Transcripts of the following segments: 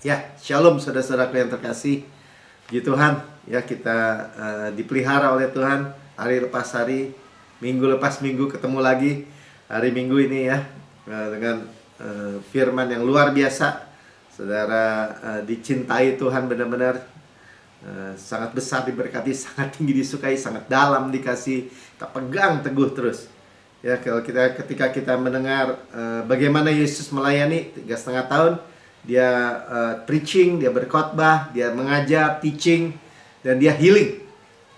Ya, shalom saudara-saudaraku yang terkasih. Puji Tuhan, ya kita dipelihara oleh Tuhan hari lepas hari, minggu lepas minggu ketemu lagi. Hari Minggu ini ya, dengan firman yang luar biasa. Saudara dicintai Tuhan benar-benar, sangat besar diberkati, sangat tinggi disukai, sangat dalam dikasih. Kita pegang teguh terus. Ya, kalau ketika kita mendengar bagaimana Yesus melayani 3,5 tahun, dia preaching, dia berkhotbah, dia mengajar, teaching, dan dia healing.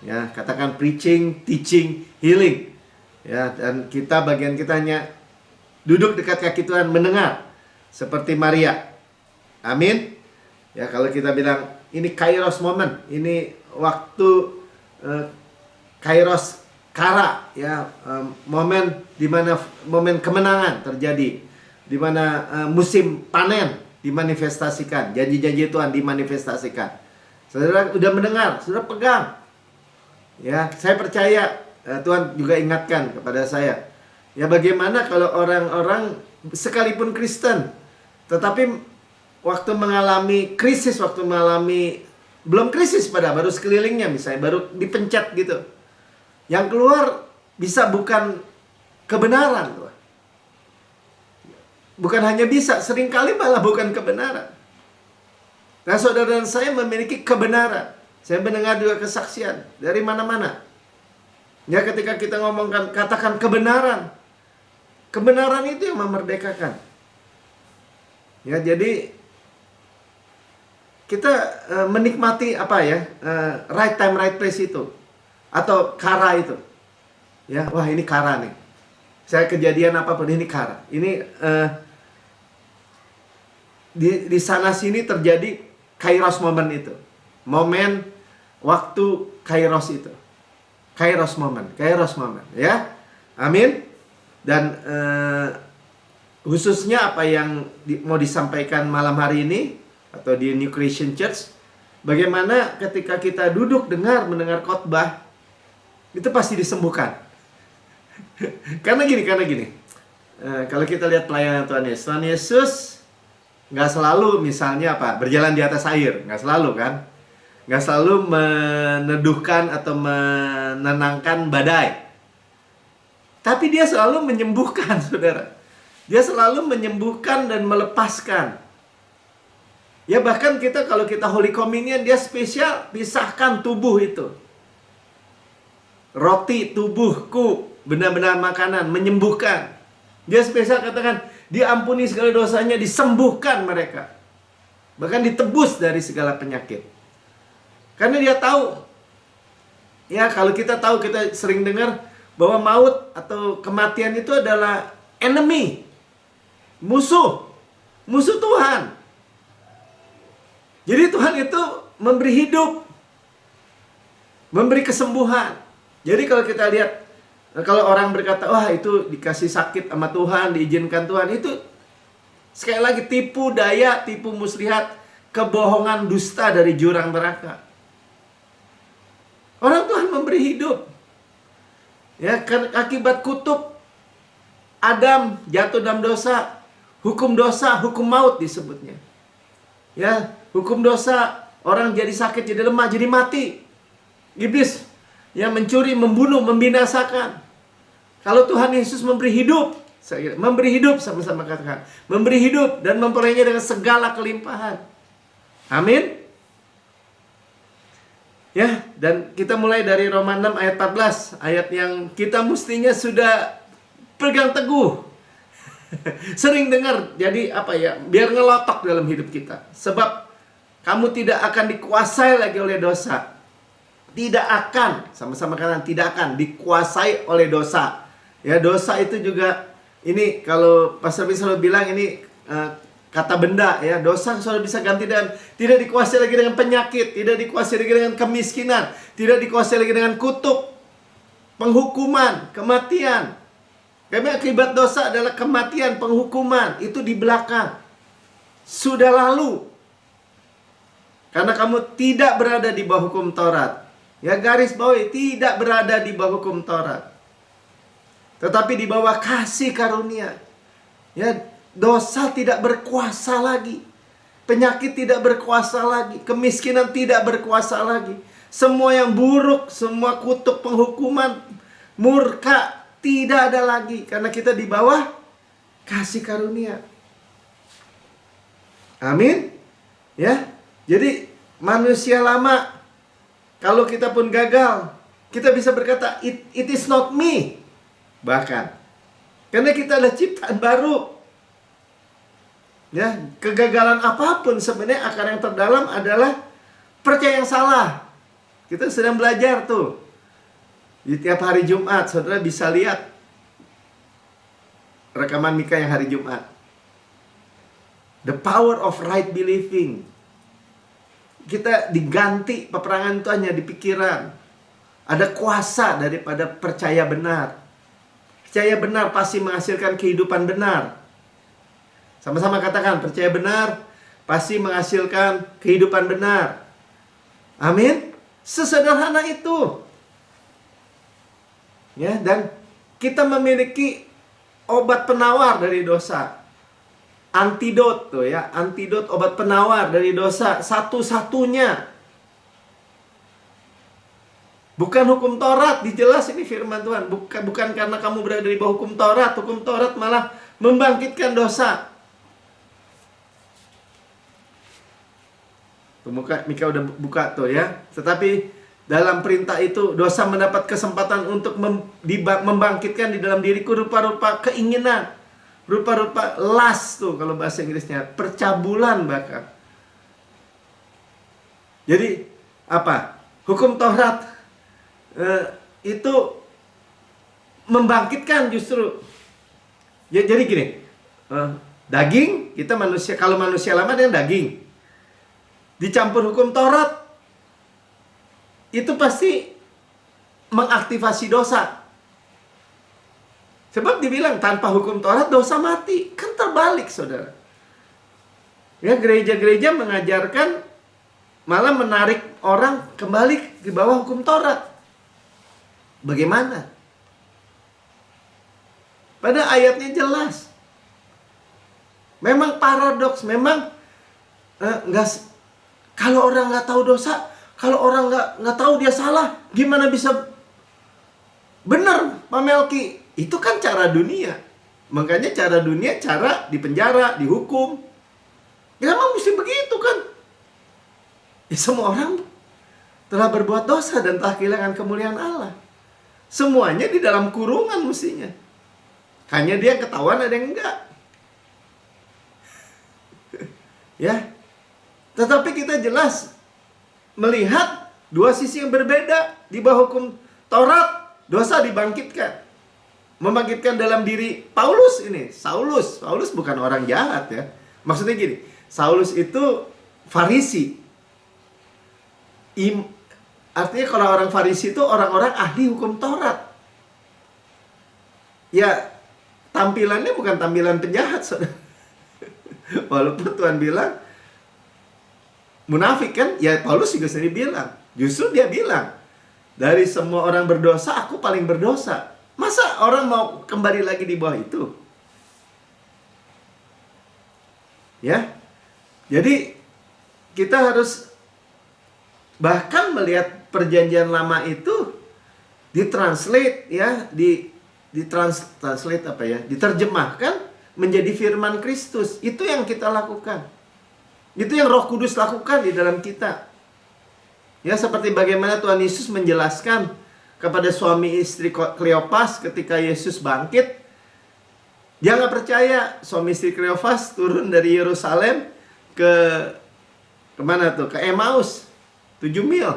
Ya, katakan preaching, teaching, healing. Ya, dan bagian kita hanya duduk dekat kaki Tuhan mendengar seperti Maria. Amin. Ya, kalau kita bilang ini kairos moment, ini waktu kairos kara, ya, momen di mana momen kemenangan terjadi, di mana musim panen dimanifestasikan, janji-janji Tuhan dimanifestasikan. Saudara udah mendengar, saudara pegang. Ya, saya percaya Tuhan juga ingatkan kepada saya. Ya, bagaimana kalau orang-orang sekalipun Kristen, tetapi waktu mengalami krisis, belum krisis baru sekelilingnya misalnya, baru dipencet gitu. Yang keluar bisa bukan kebenaran. Bukan hanya bisa, seringkali malah bukan kebenaran. Nah, saudara dan saya memiliki kebenaran. Saya mendengar juga kesaksian dari mana-mana. Ya, ketika kita ngomongkan, katakan kebenaran. Kebenaran itu yang memerdekakan. Ya, jadi kita menikmati apa ya, right time, right place itu. Atau kara itu. Ya, wah ini kara nih. Saya kejadian apapun, ini kara. Ini di sana sini terjadi kairos momen itu. Momen waktu kairos itu. Kairos momen ya. Amin. Dan khususnya apa yang mau disampaikan malam hari ini atau di New Creation Church, bagaimana ketika kita duduk mendengar khotbah, itu pasti disembuhkan. Karena gini. Kalau kita lihat pelayanan Tuhan Yesus nggak selalu misalnya apa, berjalan di atas air, nggak selalu kan, nggak selalu meneduhkan atau menenangkan badai, tapi dia selalu menyembuhkan, saudara. Dia selalu menyembuhkan dan melepaskan. Ya, bahkan kalau kita Holy Communion, dia spesial pisahkan tubuh itu. Roti tubuhku, benar-benar makanan, menyembuhkan. Dia spesial katakan, diampuni segala dosanya, disembuhkan mereka. Bahkan ditebus dari segala penyakit. Karena dia tahu. Ya, kalau kita tahu, kita sering dengar bahwa maut atau kematian itu adalah enemy. Musuh Tuhan. Jadi Tuhan itu memberi hidup, memberi kesembuhan. Jadi kalau kita lihat, kalau orang berkata, wah itu dikasih sakit sama Tuhan, diizinkan Tuhan, itu sekali lagi tipu daya, tipu muslihat, kebohongan dusta dari jurang neraka. Orang Tuhan memberi hidup. Ya, akibat kutuk Adam jatuh dalam dosa, hukum maut disebutnya. Ya, hukum dosa, orang jadi sakit, jadi lemah, jadi mati. Iblis yang mencuri, membunuh, membinasakan. Kalau Tuhan Yesus memberi hidup, memberi hidup, sama-sama katakan, memberi hidup dan memperolehnya dengan segala kelimpahan. Amin. Ya, dan kita mulai dari Roma 6 ayat 14, ayat yang kita mestinya sudah pegang teguh. Sering dengar, jadi apa ya, biar ngelotok dalam hidup kita. Sebab kamu tidak akan dikuasai lagi oleh dosa. Tidak akan, sama-sama katakan, tidak akan dikuasai oleh dosa. Ya, dosa itu juga, ini kalau Pastor Bin selalu bilang ini kata benda, ya. Dosa selalu bisa ganti dengan tidak dikuasai lagi dengan penyakit, tidak dikuasai lagi dengan kemiskinan, tidak dikuasai lagi dengan kutuk, penghukuman, kematian. Karena akibat dosa adalah kematian, penghukuman, itu di belakang. Sudah lalu. Karena kamu tidak berada di bawah hukum Taurat. Ya, garis bawahi, tidak berada di bawah hukum Taurat, tetapi di bawah kasih karunia. Ya, dosa tidak berkuasa lagi. Penyakit tidak berkuasa lagi, kemiskinan tidak berkuasa lagi. Semua yang buruk, semua kutuk penghukuman, murka tidak ada lagi karena kita di bawah kasih karunia. Amin. Ya. Jadi manusia lama, kalau kita pun gagal, kita bisa berkata it is not me. Bahkan karena kita adalah ciptaan baru. Ya, kegagalan apapun sebenarnya akar yang terdalam adalah percaya yang salah. Kita sedang belajar tuh. Di tiap hari Jumat, saudara bisa lihat rekaman Mika yang hari Jumat. The power of right believing. Kita diganti peperangan itu hanya di pikiran. Ada kuasa daripada percaya benar. Percaya benar pasti menghasilkan kehidupan benar. Sama-sama katakan, percaya benar pasti menghasilkan kehidupan benar. Amin. Sesederhana itu. Ya, dan kita memiliki obat penawar dari dosa. Antidot tuh ya, antidot, obat penawar dari dosa satu-satunya. Bukan hukum Taurat, dijelas ini firman Tuhan. Bukan karena kamu berada di bawah hukum Taurat. Hukum Taurat malah membangkitkan dosa. Mika udah buka tuh ya. Tetapi dalam perintah itu dosa mendapat kesempatan untuk membangkitkan di dalam diriku rupa-rupa keinginan, rupa-rupa lust tuh kalau bahasa Inggrisnya, percabulan bahkan. Jadi apa? Hukum Taurat itu membangkitkan justru. Ya, jadi gini, daging kita manusia, kalau manusia lama dengan daging dicampur hukum Taurat, itu pasti mengaktifasi dosa. Sebab dibilang tanpa hukum Taurat dosa mati. Kan terbalik, saudara. Ya, gereja-gereja mengajarkan malah menarik orang kembali di bawah hukum Taurat. Bagaimana? Pada ayatnya jelas. Memang paradoks, memang kalau orang nggak tahu dosa, kalau orang nggak tahu dia salah, gimana bisa benar, Pak Melki? Itu kan cara dunia. Makanya cara dunia, cara dipenjara, dihukum. Ya memang mesti begitu kan? Ya, semua orang telah berbuat dosa dan telah kehilangan kemuliaan Allah. Semuanya di dalam kurungan mestinya. Hanya dia ketahuan, ada yang enggak. Ya. Tetapi kita jelas melihat dua sisi yang berbeda. Di bawah hukum Taurat, dosa dibangkitkan. Membangkitkan dalam diri Paulus ini. Saulus bukan orang jahat ya. Maksudnya gini, Saulus itu Farisi. Artinya kalau orang Farisi itu orang-orang ahli hukum Taurat. Ya, tampilannya bukan tampilan penjahat, saudara. Walaupun Tuhan bilang munafik kan, ya Paulus juga sendiri bilang. Justru dia bilang, dari semua orang berdosa, aku paling berdosa. Masa orang mau kembali lagi di bawah itu? Ya, jadi kita harus bahkan melihat perjanjian lama itu ditranslate ya, ditranslate apa ya, diterjemahkan menjadi firman Kristus. Itu yang kita lakukan. Itu yang Roh Kudus lakukan di dalam kita. Ya, seperti bagaimana Tuhan Yesus menjelaskan kepada suami istri Kleopas ketika Yesus bangkit. Dia nggak percaya. Suami istri Kleopas turun dari Yerusalem kemana tuh? Ke Emmaus, 7 mil.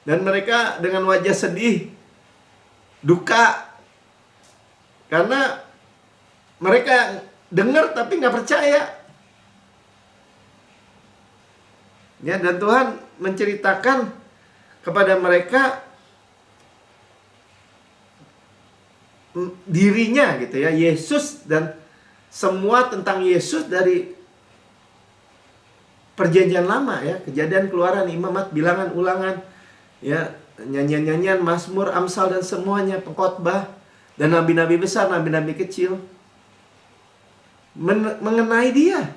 Dan mereka dengan wajah sedih, duka, karena mereka dengar tapi nggak percaya. Ya, dan Tuhan menceritakan kepada mereka dirinya gitu ya, Yesus, dan semua tentang Yesus dari perjanjian lama ya, Kejadian, Keluaran, Imamat, Bilangan, Ulangan, ya, nyanyian-nyanyian, Mazmur, Amsal dan semuanya, Pengkhotbah, dan nabi-nabi besar, nabi-nabi kecil mengenai dia.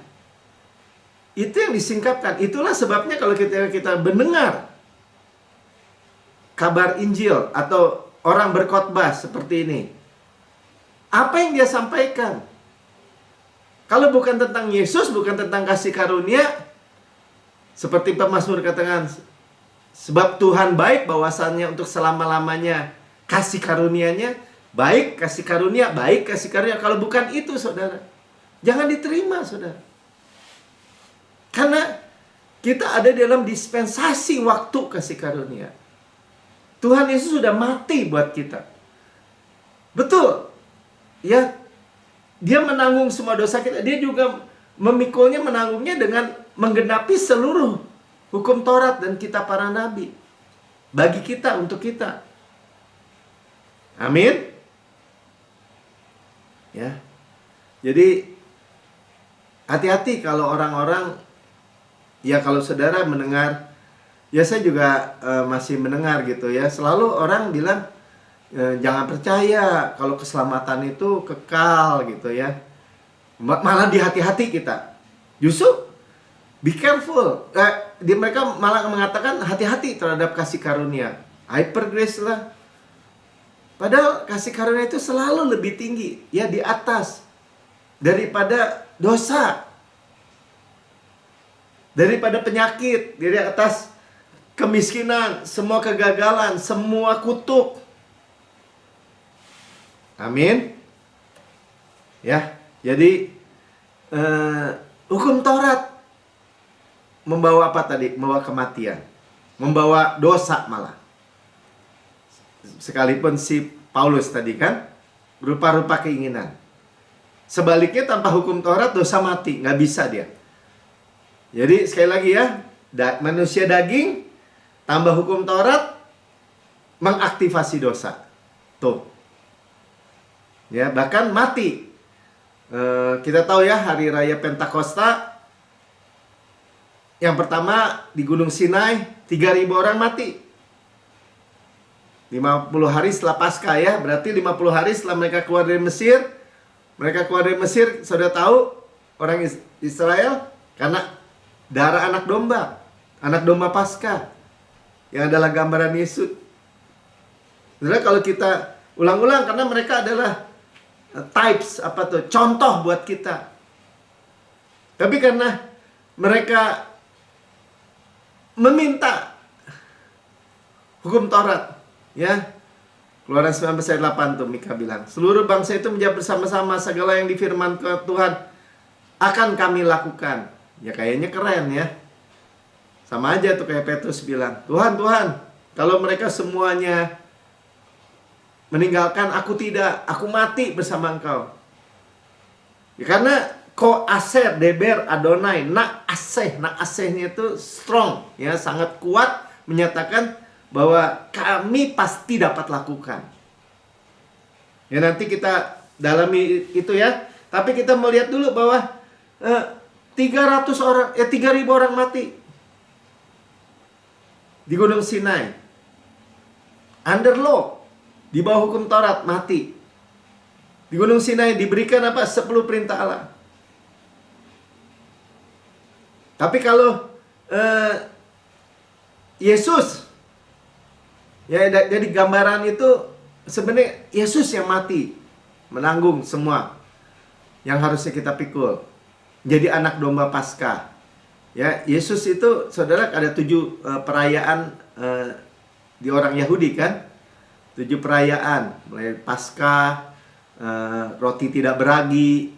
Itu yang disingkapkan. Itulah sebabnya kalau kita mendengar kabar Injil atau orang berkhotbah seperti ini, apa yang dia sampaikan? Kalau bukan tentang Yesus, bukan tentang kasih karunia, seperti pemazmur katakan, sebab Tuhan baik, bahwasannya untuk selama-lamanya kasih karunia-Nya baik, kasih karunia, baik, kasih karunia. Kalau bukan itu, saudara, jangan diterima, saudara. Karena kita ada dalam dispensasi waktu kasih karunia. Tuhan Yesus sudah mati buat kita. Betul. Ya, dia menanggung semua dosa kita. Dia juga memikulnya, menanggungnya dengan menggenapi seluruh hukum Taurat dan kitab para nabi. Bagi kita, untuk kita. Amin. Ya. Jadi hati-hati kalau orang-orang, ya kalau saudara mendengar, ya saya juga masih mendengar gitu ya. Selalu orang bilang jangan percaya kalau keselamatan itu kekal gitu ya. Malah dihati-hati kita. Justru be careful. Mereka malah mengatakan hati-hati terhadap kasih karunia. Hyper grace lah. Padahal kasih karunia itu selalu lebih tinggi, ya, di atas daripada dosa, daripada penyakit, dari atas kemiskinan, semua kegagalan, semua kutuk. Amin. Ya, jadi hukum Taurat membawa apa tadi? Membawa kematian, membawa dosa malah. Sekalipun si Paulus tadi kan rupa-rupa keinginan. Sebaliknya tanpa hukum Taurat dosa mati, nggak bisa dia. Jadi sekali lagi ya, manusia daging tambah hukum Taurat mengaktifasi dosa. Tuh. Ya, bahkan mati. Kita tahu ya, hari raya Pentakosta yang pertama di Gunung Sinai 3.000 orang mati. 50 hari setelah Paskah ya, berarti 50 hari setelah mereka keluar dari Mesir. Mereka keluar dari Mesir, saudara tahu, orang Israel, karena darah anak domba Paskah, yang adalah gambaran Yesus. Saudara, kalau kita ulang-ulang, karena mereka adalah types, contoh buat kita. Tapi karena mereka meminta hukum Taurat, ya, Keluaran 19 ayat 8 tuh Mika bilang, seluruh bangsa itu menjawab bersama-sama, segala yang difirmankan Tuhan akan kami lakukan. Ya kayaknya keren ya. Sama aja tuh kayak Petrus bilang, Tuhan, kalau mereka semuanya meninggalkan, aku tidak, aku mati bersama engkau. Ya, karena ko aser deber Adonai, nak asehnya itu strong, ya, sangat kuat, menyatakan bahwa kami pasti dapat lakukan. Ya, nanti kita dalami itu ya. Tapi kita melihat dulu bahwa 3.000 orang mati di Gunung Sinai. Under law, di bawah hukum Taurat, mati. Di Gunung Sinai diberikan 10 perintah Allah. Tapi kalau Yesus, ya, jadi gambaran itu sebenarnya Yesus yang mati, menanggung semua yang harusnya kita pikul. Jadi anak domba Paskah. Ya, Yesus itu, saudara, ada 7 perayaan di orang Yahudi kan? 7 perayaan, mulai Paskah, roti tidak beragi,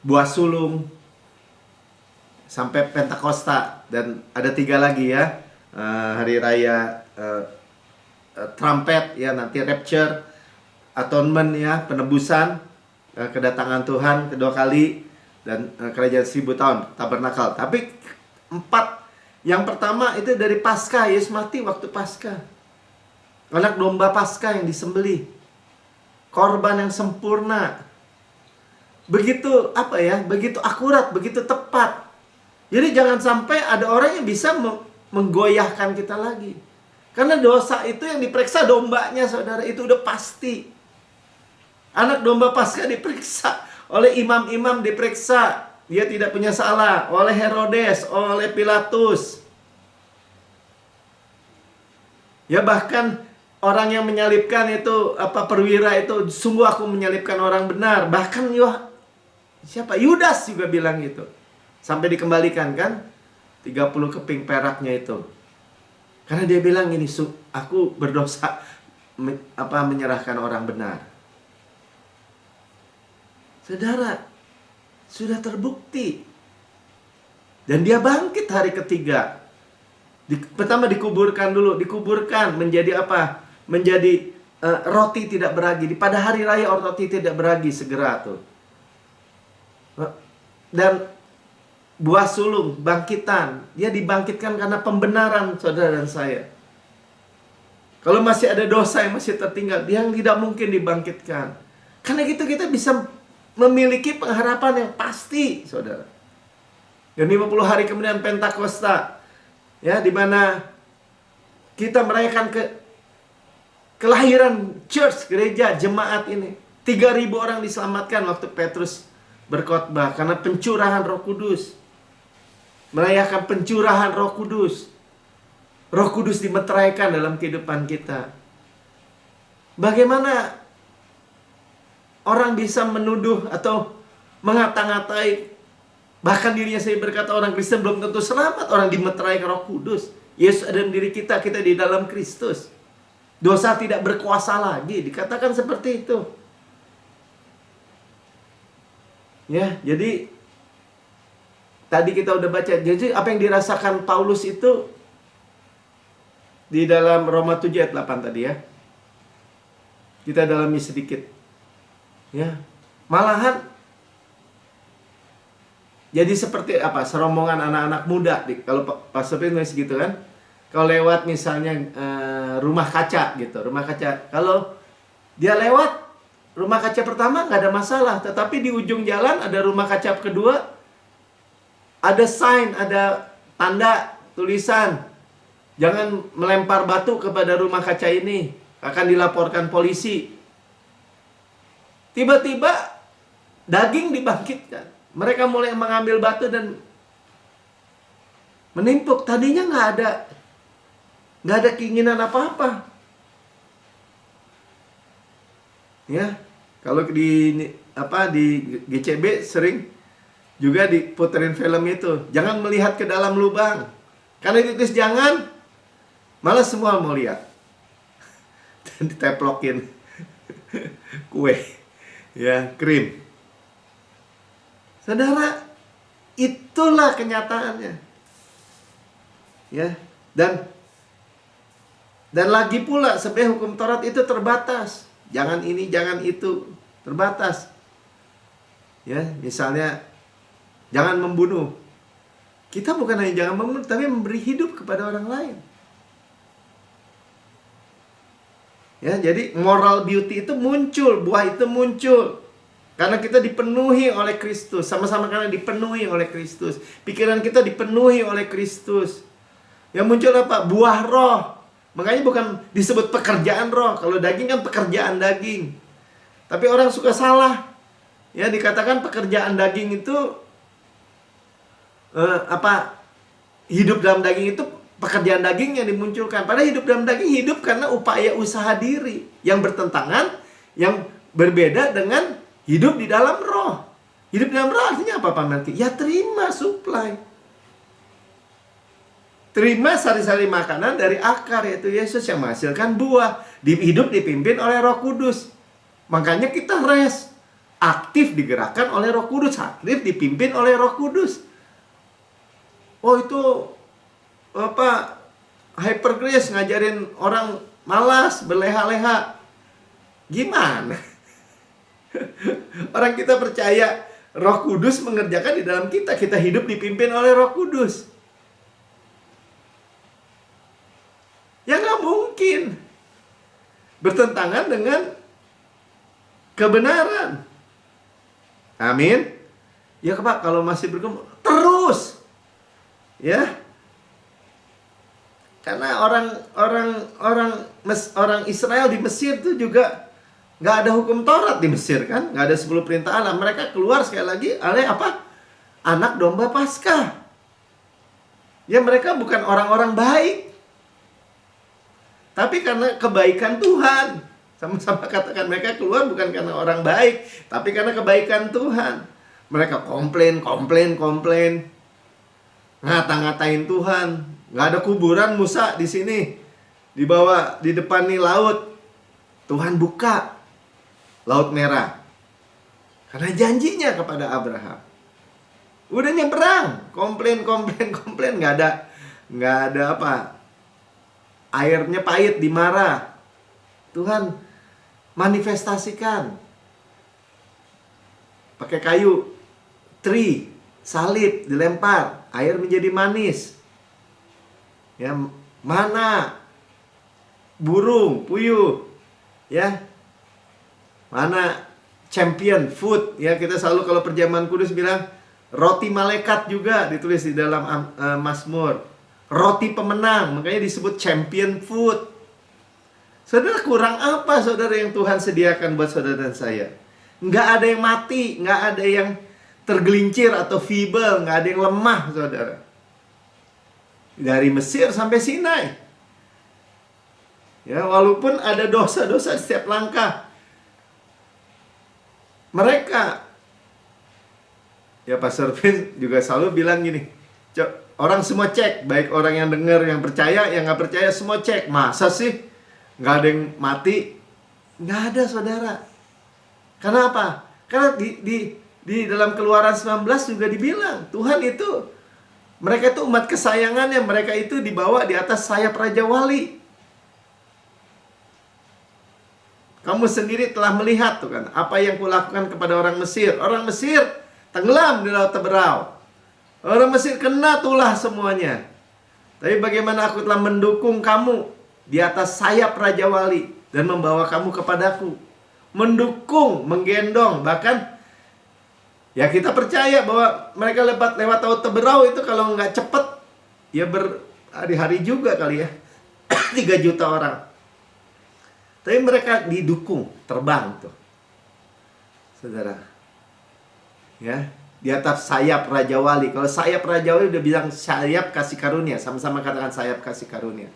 buah sulung, sampai Pentakosta, dan ada 3 lagi ya. Hari raya trumpet ya, nanti rapture, atonement ya, penebusan, kedatangan Tuhan kedua kali, dan kerajaan 1000 tahun, tabernakel. Tapi 4 yang pertama itu dari Paskah, Yesus mati waktu Paskah. Anak domba Paskah yang disembelih, korban yang sempurna. Begitu begitu akurat, begitu tepat. Jadi jangan sampai ada orang yang bisa menggoyahkan kita lagi. Karena dosa itu yang diperiksa dombanya, saudara, itu udah pasti. Anak domba Paskah diperiksa oleh imam-imam, diperiksa dia tidak punya salah, oleh Herodes, oleh Pilatus. Ya bahkan orang yang menyalibkan itu, perwira itu, sungguh aku menyalibkan orang benar. Bahkan Yudas juga bilang gitu. Sampai dikembalikan kan 30 keping peraknya itu. Karena dia bilang ini, aku berdosa menyerahkan orang benar. Saudara, sudah terbukti. Dan dia bangkit hari ketiga. Pertama dikuburkan menjadi apa? Menjadi roti tidak beragi. Pada hari raya roti tidak beragi segera tuh. Dan buah sulung, bangkitan. Dia dibangkitkan karena pembenaran saudara dan saya. Kalau masih ada dosa yang masih tertinggal, dia tidak mungkin dibangkitkan. Karena gitu kita bisa memiliki pengharapan yang pasti, saudara. Dan 50 hari kemudian Pentakosta, ya, di mana kita merayakan kelahiran church, gereja, jemaat ini. 3.000 orang diselamatkan waktu Petrus berkhotbah karena pencurahan Roh Kudus. Merayakan pencurahan Roh Kudus. Roh Kudus dimeteraikan dalam kehidupan kita. Bagaimana orang bisa menuduh atau mengata-ngatai, bahkan dirinya saya berkata orang Kristen belum tentu selamat, orang dimeterai Roh Kudus. Yesus ada di diri kita, kita di dalam Kristus. Dosa tidak berkuasa lagi, dikatakan seperti itu. Ya, jadi tadi kita udah baca, jadi apa yang dirasakan Paulus itu di dalam Roma 7 ayat 8 tadi ya. Kita dalami sedikit. Ya. Malahan jadi seperti apa? Serombongan anak-anak muda. Kalau Pastor Pin nulis gitu kan. Kalau lewat misalnya rumah kaca gitu, rumah kaca. Kalau dia lewat rumah kaca pertama nggak ada masalah, tetapi di ujung jalan ada rumah kaca kedua, ada sign, ada tanda tulisan, jangan melempar batu kepada rumah kaca ini, akan dilaporkan polisi. Tiba-tiba daging dibangkitkan. Mereka mulai mengambil batu dan menimpuk. Tadinya nggak ada keinginan apa-apa. Ya, kalau di GCB sering juga diputerin film itu. Jangan melihat ke dalam lubang. Karena ditulis jangan, malah semua mau lihat. Dan diteplokin kue, ya, krim. Saudara, itulah kenyataannya. Ya, dan lagi pula sebenarnya hukum Taurat itu terbatas. Jangan ini, jangan itu, terbatas. Ya, misalnya jangan membunuh. Kita bukan hanya jangan membunuh, tapi memberi hidup kepada orang lain. Ya, jadi moral beauty itu muncul, buah itu muncul. Karena kita dipenuhi oleh Kristus. Sama-sama karena dipenuhi oleh Kristus. Pikiran kita dipenuhi oleh Kristus. Yang muncul apa? Buah roh. Makanya bukan disebut pekerjaan roh. Kalau daging kan pekerjaan daging. Tapi orang suka salah. Ya, dikatakan pekerjaan daging itu hidup dalam daging itu pekerjaan daging yang dimunculkan. Padahal hidup dalam daging hidup karena upaya usaha diri yang bertentangan, yang berbeda dengan hidup di dalam roh. Hidup di dalam roh artinya apa Pak Melki? Ya terima supply. Terima sari-sari makanan dari akar, yaitu Yesus yang menghasilkan buah. Hidup dipimpin oleh Roh Kudus. Makanya kita rest. Aktif digerakkan oleh Roh Kudus. Aktif dipimpin oleh Roh Kudus. Oh itu Hyper Grace ngajarin orang malas, berleha-leha. Gimana? Orang kita percaya Roh Kudus mengerjakan di dalam kita. Kita hidup dipimpin oleh Roh Kudus. Ya nggak mungkin bertentangan dengan kebenaran. Amin. Ya Pak, kalau masih bergumul terus, ya. Karena orang Israel di Mesir itu juga nggak ada hukum Taurat di Mesir kan, nggak ada 10 perintah Allah. Mereka keluar sekali lagi oleh apa? anak domba Paskah. Ya mereka bukan orang-orang baik, tapi karena kebaikan Tuhan. Sama-sama katakan, mereka keluar bukan karena orang baik, tapi karena kebaikan Tuhan. Mereka komplain, ngata-ngatain Tuhan. Nggak ada kuburan Musa di sini, dibawa di depan nih laut. Tuhan buka Laut Merah karena janjinya kepada Abraham. Udah nyebrang, komplain, nggak ada apa, airnya pahit, dimarah. Tuhan manifestasikan pakai kayu, tree, salib, dilempar, air menjadi manis. Ya, mana burung, puyuh, ya, mana champion food, ya. Kita selalu kalau perjamuan kudus bilang roti malaikat juga ditulis di dalam Mazmur. Roti pemenang, makanya disebut champion food. Saudara, kurang apa saudara yang Tuhan sediakan buat saudara dan saya? Nggak ada yang mati, nggak ada yang tergelincir atau feeble, nggak ada yang lemah, saudara. Dari Mesir sampai Sinai. Ya, walaupun ada dosa-dosa di setiap langkah, mereka, ya Pastor Vince juga selalu bilang gini, orang semua cek, baik orang yang dengar, yang percaya, yang nggak percaya, semua cek. Masa sih nggak ada yang mati? Nggak ada, saudara. Kenapa? Karena di dalam Keluaran 19 juga dibilang, Tuhan itu, mereka itu umat kesayangannya, mereka itu dibawa di atas sayap Raja Wali. Kamu sendiri telah melihat tuh kan, apa yang kulakukan kepada orang Mesir. Orang Mesir tenggelam di Laut Teberau. Orang Mesir kena tulah semuanya. Tapi bagaimana aku telah mendukung kamu di atas sayap Raja Wali dan membawa kamu kepadaku. Mendukung, menggendong, bahkan ya kita percaya bahwa mereka lewat Laut Teberau itu kalau nggak cepet, ya berhari-hari juga kali ya. 3 juta orang. Tapi mereka didukung, terbang tuh, saudara. Ya, di atas sayap Raja Wali. Kalau sayap Raja Wali udah bilang sayap kasih karunia. Sama-sama katakan sayap kasih karunia.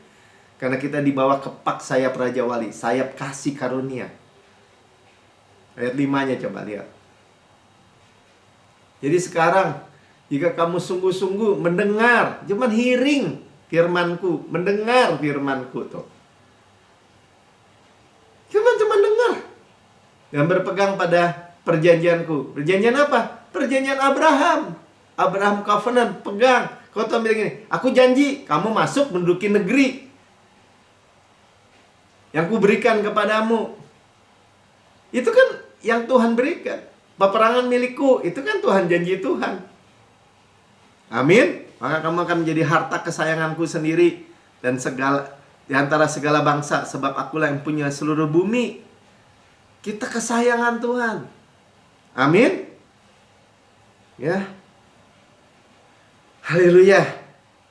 Karena kita dibawa kepak sayap Raja Wali, sayap kasih karunia. Ayat 5-nya coba lihat. Jadi sekarang, jika kamu sungguh-sungguh mendengar, cuman hearing firmanku, mendengar firmanku tuh. Cuman dengar. Dan berpegang pada perjanjianku. Perjanjian apa? Perjanjian Abraham. Abraham covenant, pegang. Kau tuh bilang gini, aku janji kamu masuk menduduki negeri yang kuberikan kepadamu. Itu kan yang Tuhan berikan. Peperangan milikku, itu kan Tuhan, janji Tuhan. Amin. Maka kamu akan menjadi harta kesayanganku sendiri dan segala di antara segala bangsa, sebab akulah yang punya seluruh bumi. Kita kesayangan Tuhan. Amin. Ya. Haleluya.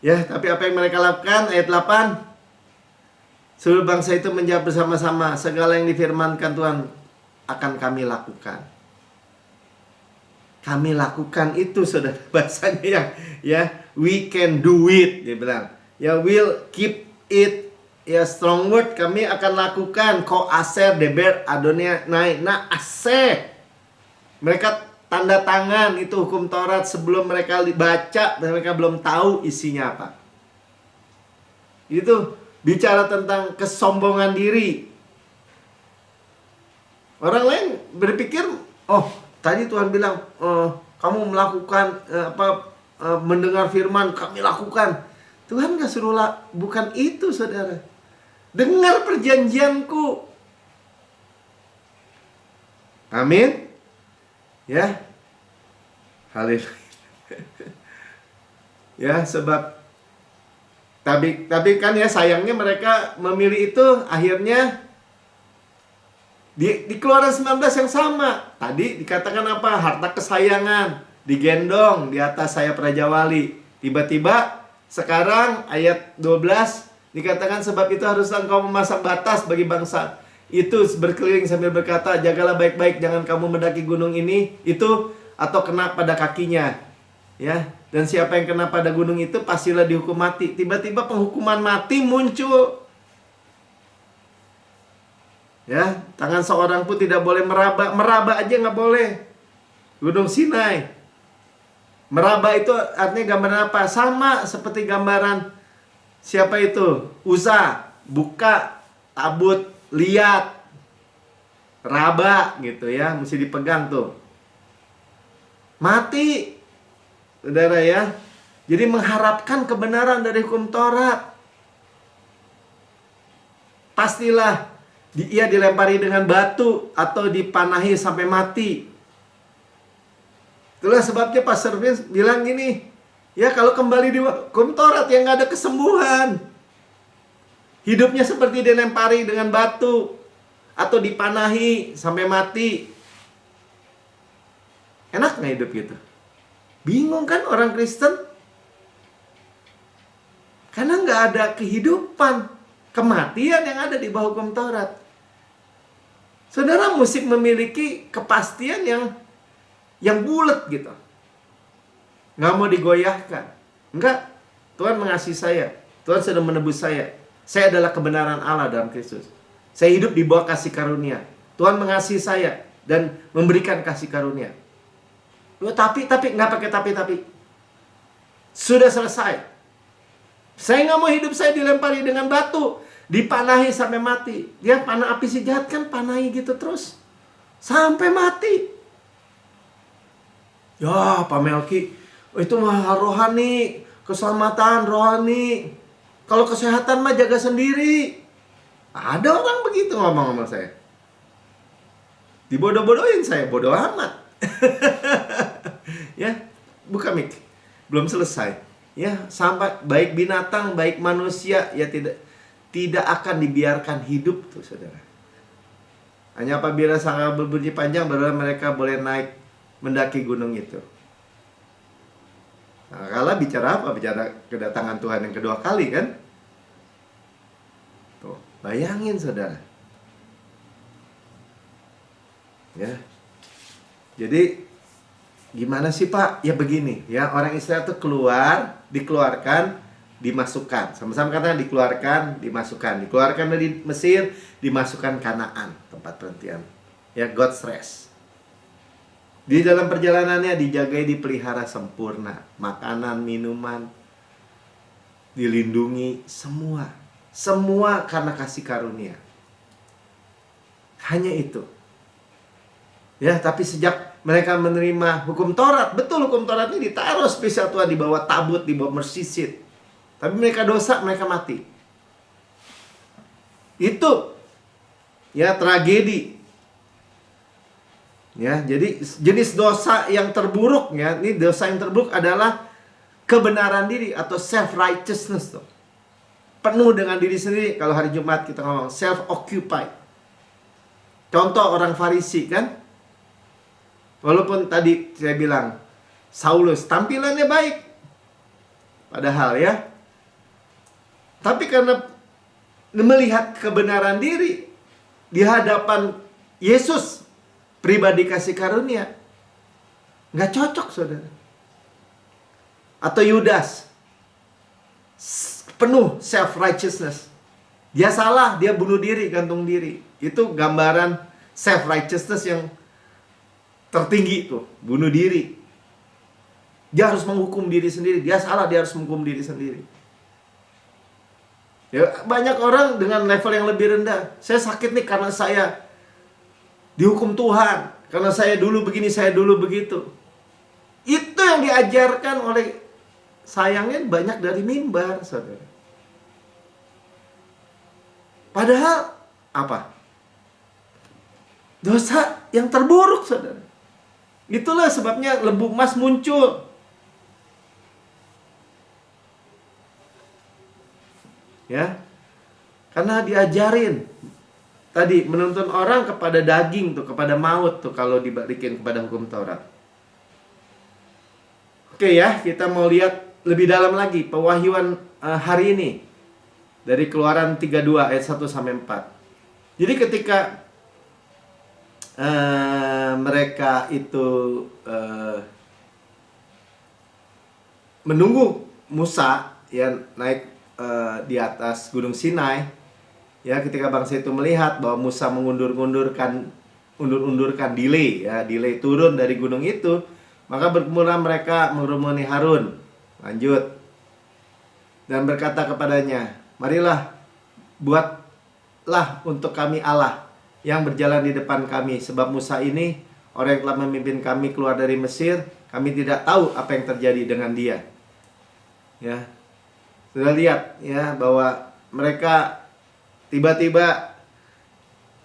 Ya, tapi apa yang mereka lakukan? Ayat 8. Seluruh bangsa itu menjawab bersama-sama, segala yang difirmankan Tuhan akan kami lakukan. Kami lakukan itu, saudara. Bahasanya ya, we can do it, dia bilang. Ya, we'll keep it. Ya, strong word, kami akan lakukan. Ko aser deber adonia naik. Nah, aser. Mereka tanda tangan itu hukum Taurat sebelum mereka baca, mereka belum tahu isinya apa. Itu bicara tentang kesombongan diri. Orang lain berpikir, oh, tadi Tuhan bilang, kamu melakukan mendengar firman, kami lakukan. Tuhan gak suruh bukan itu, saudara. Dengar perjanjianku. Amin. Ya. Haleluya. Ya, sebab tapi kan ya sayangnya mereka memilih itu akhirnya di Keluaran 19 yang sama. Tadi dikatakan apa? Harta kesayangan, digendong di atas sayap Raja Wali. Tiba-tiba sekarang ayat 12 dikatakan, sebab itu haruslah engkau memasang batas bagi bangsa itu berkeliling sambil berkata, jagalah baik-baik, jangan kamu mendaki gunung ini, itu, atau kena pada kakinya. Ya, dan siapa yang kena pada gunung itu pastilah dihukum mati. Tiba-tiba penghukuman mati muncul. Ya, tangan seorang pun tidak boleh meraba. Meraba aja nggak boleh. Gunung Sinai. Meraba itu artinya gambaran apa? Sama seperti gambaran siapa itu? Uza, buka, tabut, lihat, raba gitu ya, mesti dipegang tuh. Mati, saudara ya. Jadi mengharapkan kebenaran dari hukum Taurat. Pastilah ia dilempari dengan batu atau dipanahi sampai mati. Itulah sebabnya Pastor Vince bilang gini, ya kalau kembali di hukum Taurat yang gak ada kesembuhan. Hidupnya seperti dilempari dengan batu atau dipanahi sampai mati. Enak gak hidup gitu? Bingung kan orang Kristen? Karena gak ada kehidupan, kematian yang ada di bawah hukum Taurat. Saudara mesti memiliki kepastian yang bulat gitu. Nggak mau digoyahkan. Enggak, Tuhan mengasihi saya. Tuhan sudah menebus saya. Saya adalah kebenaran Allah dalam Kristus. Saya hidup di bawah kasih karunia. Tuhan mengasihi saya dan memberikan kasih karunia. Tapi nggak pakai tapi. Sudah selesai. Saya nggak mau hidup saya dilempari dengan batu, dipanahi sampai mati. Dia panah api si jahat kan panahi gitu terus sampai mati. Ya, Pak Melki, itu mah rohani, keselamatan rohani. Kalau kesehatan mah jaga sendiri. Ada orang begitu ngomong sama saya. Dibodoh-bodohin saya, bodoh amat. Ya, buka mic. Belum selesai. Ya, sampai baik binatang, baik manusia ya tidak akan dibiarkan hidup tuh, saudara. Hanya apabila sangka berbunyi panjang baru mereka boleh naik mendaki gunung itu. Nah, kalau bicara apa? Bicara kedatangan Tuhan yang kedua kali kan? Tuh, bayangin saudara. Ya. Jadi gimana sih Pak? Ya begini, ya orang Israel itu dikeluarkan, dimasukkan. Sama-sama kata dikeluarkan, dimasukkan. Dikeluarkan dari Mesir, dimasukkan Kanaan, tempat perhentian. Ya, God's rest. Di dalam perjalanannya dijagai, dipelihara sempurna. Makanan, minuman, dilindungi, semua. Semua karena kasih karunia. Hanya itu. Ya, tapi sejak mereka menerima hukum Taurat, betul hukum Taurat ini ditaruh spesial Tuhan di bawah tabut, di bawah mercy seat. Tapi mereka dosa, mereka mati. Itu ya tragedi. Ya, jadi jenis dosa yang terburuk ya, ini dosa yang terburuk adalah kebenaran diri atau self righteousness tuh. Penuh dengan diri sendiri. Kalau hari Jumat kita ngomong self occupied. Contoh orang Farisi kan? Walaupun tadi saya bilang Saulus tampilannya baik. Padahal ya. Tapi karena melihat kebenaran diri di hadapan Yesus pribadi kasih karunia, nggak cocok saudara. Atau Yudas penuh self righteousness. Dia salah, dia bunuh diri, gantung diri. Itu gambaran self righteousness yang tertinggi tuh, bunuh diri. Dia harus menghukum diri sendiri. Dia salah, dia harus menghukum diri sendiri. Ya, banyak orang dengan level yang lebih rendah. Saya sakit nih karena saya dihukum Tuhan. Karena saya dulu begini, saya dulu begitu. Itu yang diajarkan oleh, sayangnya banyak dari mimbar, saudara. Padahal apa? Dosa yang terburuk, saudara. Itulah sebabnya lembu emas muncul. Ya. Karena diajarin tadi menuntun orang kepada daging tuh, kepada maut tuh kalau dibalikin kepada hukum Taurat. Oke ya, kita mau lihat lebih dalam lagi pewahyuan hari ini dari Keluaran 32 ayat 1 sampai 4. Jadi ketika mereka itu menunggu Musa ya naik di atas Gunung Sinai. Ya, ketika bangsa itu melihat bahwa Musa undur-undurkan delay turun dari gunung itu, maka berkumpullah mereka mengerumuni Harun. Lanjut. Dan berkata kepadanya, marilah buatlah untuk kami Allah yang berjalan di depan kami, sebab Musa ini orang yang telah memimpin kami keluar dari Mesir, kami tidak tahu apa yang terjadi dengan dia. Ya. Sudah lihat ya bahwa mereka tiba-tiba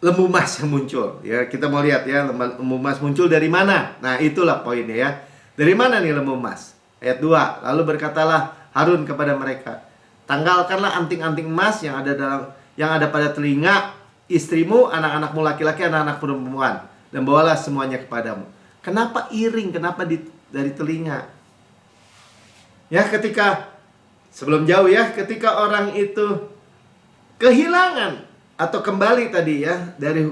lembu emas yang muncul. Ya, kita mau lihat ya lembu emas muncul dari mana? Nah, itulah poinnya ya. Dari mana nih lembu emas? Ayat 2. Lalu berkatalah Harun kepada mereka, tanggalkanlah anting-anting emas yang ada pada telinga istrimu, anak-anakmu laki-laki, anak-anak perempuan, dan bawalah semuanya kepadamu. Kenapa iring? Kenapa dari telinga? Ya, sebelum jauh ya, ketika orang itu kehilangan atau kembali tadi ya dari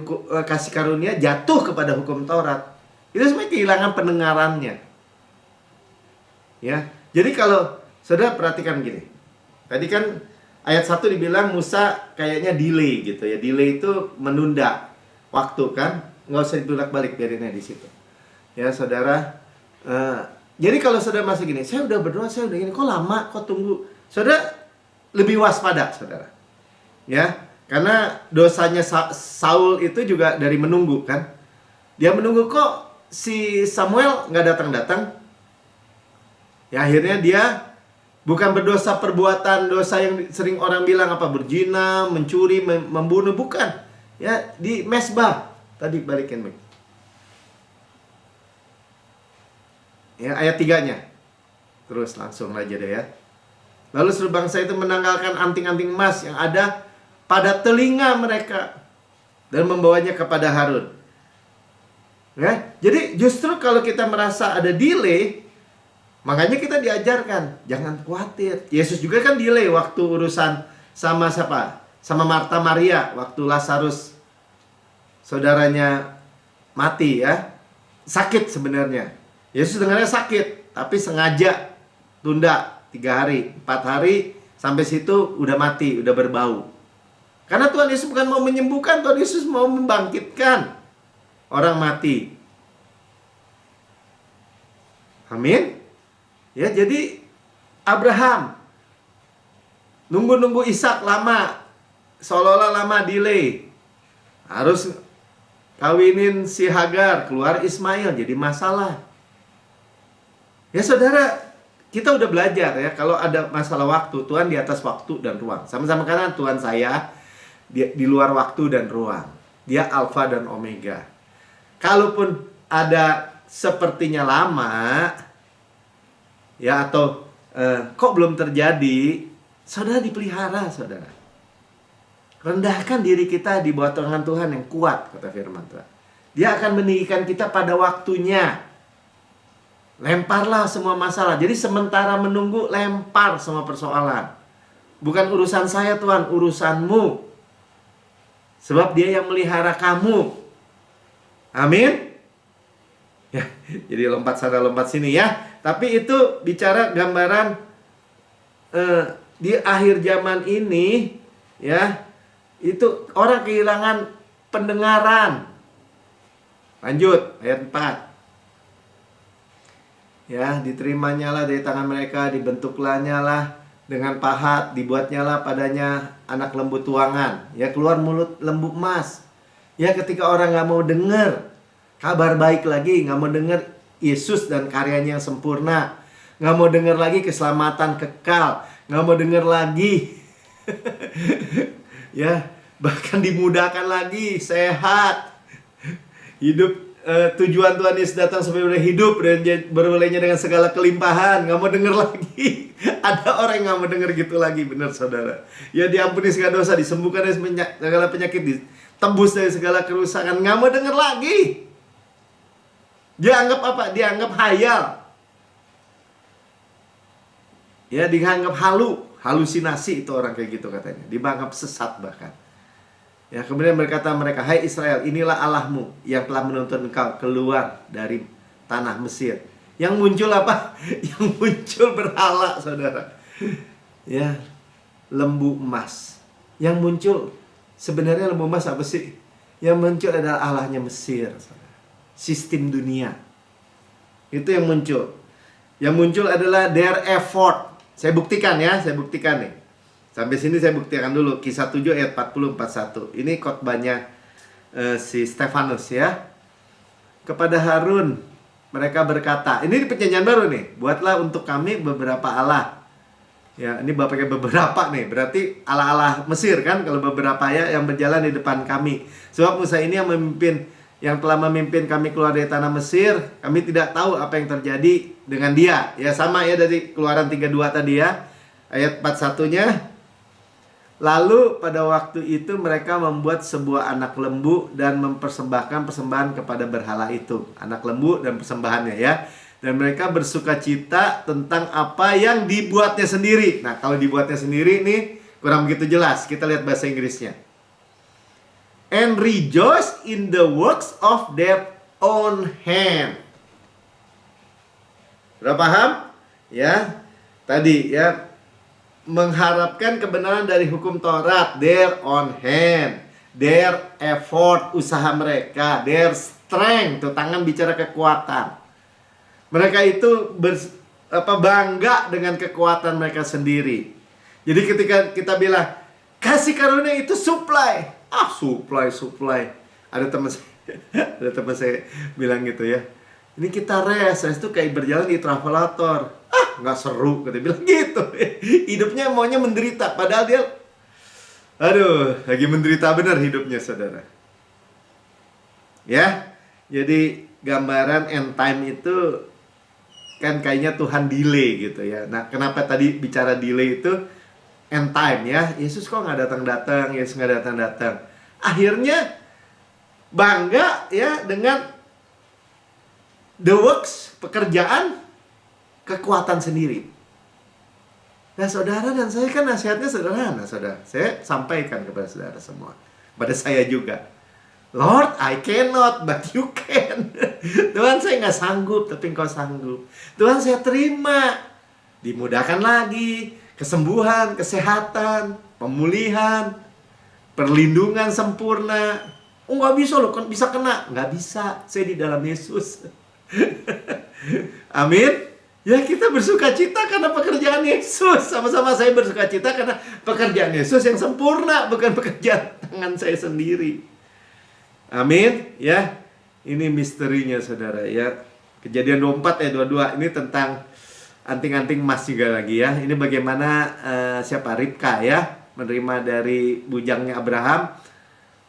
kasih karunia jatuh kepada hukum Taurat, itu sebenarnya kehilangan pendengarannya. Ya, jadi kalau saudara perhatikan gini, tadi kan ayat 1 dibilang Musa kayaknya delay gitu ya, delay itu menunda waktu kan, nggak usah dibulak-balik, biarinnya di situ. Ya saudara, jadi kalau saudara masih gini, saya udah berdoa, saya udah gini, kok lama, kok tunggu, saudara lebih waspada saudara. Ya, karena dosanya Saul itu juga dari menunggu kan. Dia menunggu kok si Samuel nggak datang-datang. Ya akhirnya dia bukan berdosa perbuatan dosa yang sering orang bilang apa, berzina, mencuri, membunuh, bukan. Ya di Mesbah tadi balikin Mik. Ya ayat 3-nya. Terus langsung aja deh ya. Lalu seluruh bangsa itu menanggalkan anting-anting emas yang ada pada telinga mereka dan membawanya kepada Harun. Ya, jadi justru kalau kita merasa ada delay, makanya kita diajarkan jangan khawatir. Yesus juga kan delay waktu urusan sama siapa? Sama Marta Maria waktu Lazarus saudaranya mati ya. Sakit sebenarnya. Yesus dengarnya sakit, tapi sengaja tunda 3 hari, 4 hari, sampai situ udah mati, udah berbau. Karena Tuhan Yesus bukan mau menyembuhkan, Tuhan Yesus mau membangkitkan orang mati. Amin. Ya, jadi Abraham nunggu Ishak lama, seolah-olah lama delay. Harus kawinin si Hagar, keluar Ismail, jadi masalah. Ya saudara, kita udah belajar ya, kalau ada masalah waktu, Tuhan di atas waktu dan ruang. Sama-sama kanan, Tuhan saya di luar waktu dan ruang. Dia Alfa dan Omega. Kalaupun ada sepertinya lama, ya atau kok belum terjadi, saudara dipelihara, saudara. Rendahkan diri kita di bawah tangan Tuhan yang kuat, kata firman Tuhan. Dia akan meninggikan kita pada waktunya. Lemparlah semua masalah. Jadi sementara menunggu, lempar semua persoalan. Bukan urusan saya Tuhan, urusanmu. Sebab dia yang melihara kamu. Amin. Ya, jadi lompat sana lompat sini ya. Tapi itu bicara gambaran di akhir zaman ini ya. Itu orang kehilangan pendengaran. Lanjut ayat 4. Ya, diterimanya lah dari tangan mereka, dibentuklahnya lah dengan pahat, dibuatnya lah padanya anak lembu tuangan. Ya, keluar mulut lembu emas. Ya, ketika orang gak mau dengar kabar baik lagi, gak mau dengar Yesus dan karyanya yang sempurna, gak mau dengar lagi keselamatan kekal, gak mau dengar lagi ya, bahkan dimudahkan lagi, sehat, hidup. Tujuan Tuhan Yesus datang supaya boleh hidup dan berolehnya dengan segala kelimpahan. Gak mau denger lagi. Ada orang yang gak mau denger gitu lagi. Benar saudara. Ya diampuni segala dosa, disembuhkan dari segala penyakit, ditembus dari segala kerusakan. Gak mau denger lagi. Dia anggap apa? Dia anggap hayal. Ya dianggap halusinasi itu orang kayak gitu katanya. Dianggap sesat bahkan. Ya, kemudian berkata mereka, hai Israel, inilah Allahmu yang telah menuntun engkau keluar dari tanah Mesir. Yang muncul apa? Yang muncul berhala, saudara. Ya, lembu emas. Yang muncul, sebenarnya lembu emas apa sih? Yang muncul adalah Allahnya Mesir, saudara. Sistem dunia. Itu yang muncul. Yang muncul adalah their effort. Saya buktikan ya, saya buktikan nih. Sampai sini saya buktikan dulu. Kisah 7 ayat 40-41. Ini khotbahnya si Stefanus ya. Kepada Harun mereka berkata, ini di perjanjian baru nih, buatlah untuk kami beberapa Allah. Ya, ini bapaknya beberapa nih, berarti Allah-Allah Mesir kan, kalau beberapa ya yang berjalan di depan kami. Sebab Musa ini yang telah memimpin kami keluar dari tanah Mesir, kami tidak tahu apa yang terjadi dengan dia. Ya sama ya dari Keluaran 32 tadi ya, ayat 41-nya. Lalu pada waktu itu mereka membuat sebuah anak lembu dan mempersembahkan persembahan kepada berhala itu. Anak lembu dan persembahannya ya. Dan mereka bersuka cita tentang apa yang dibuatnya sendiri. Nah kalau dibuatnya sendiri nih kurang begitu jelas. Kita lihat bahasa Inggrisnya. And rejoice in the works of their own hand. Sudah paham? Ya. Tadi ya, mengharapkan kebenaran dari hukum Taurat, their own hand, their effort, usaha mereka, their strength, tuh tangan bicara kekuatan. Mereka itu bangga dengan kekuatan mereka sendiri. Jadi ketika kita bilang kasih karunia itu supply, supply. Ada teman saya bilang gitu ya. Ini kita race itu kayak berjalan di travelator. Nggak seru, kata bilang gitu. Hidupnya maunya menderita, padahal dia lagi menderita benar hidupnya, saudara. Ya, jadi gambaran end time itu kan kayaknya Tuhan delay gitu ya. Nah, kenapa tadi bicara delay itu end time ya? Yesus kok nggak datang-datang, Yesus nggak datang-datang. Akhirnya bangga ya dengan the works, pekerjaan, kekuatan sendiri. Nah saudara dan saya kan nasihatnya sederhana, saudara. Saya sampaikan kepada saudara semua, pada saya juga. Lord, I cannot, but you can. Tuhan, saya nggak sanggup, tapi Engkau sanggup. Tuhan, saya terima. Dimudahkan lagi, kesembuhan, kesehatan, pemulihan, perlindungan sempurna. Oh nggak bisa loh, bisa kena. Nggak bisa, saya di dalam Yesus. Amin. Ya kita bersuka cita karena pekerjaan Yesus. Sama-sama saya bersuka cita karena pekerjaan Yesus yang sempurna, bukan pekerjaan tangan saya sendiri. Amin. Ya, ini misterinya saudara ya. Kejadian 24 ayat 22 ini tentang anting-anting emas juga lagi ya. Ini bagaimana siapa Ribka ya menerima dari bujangnya Abraham.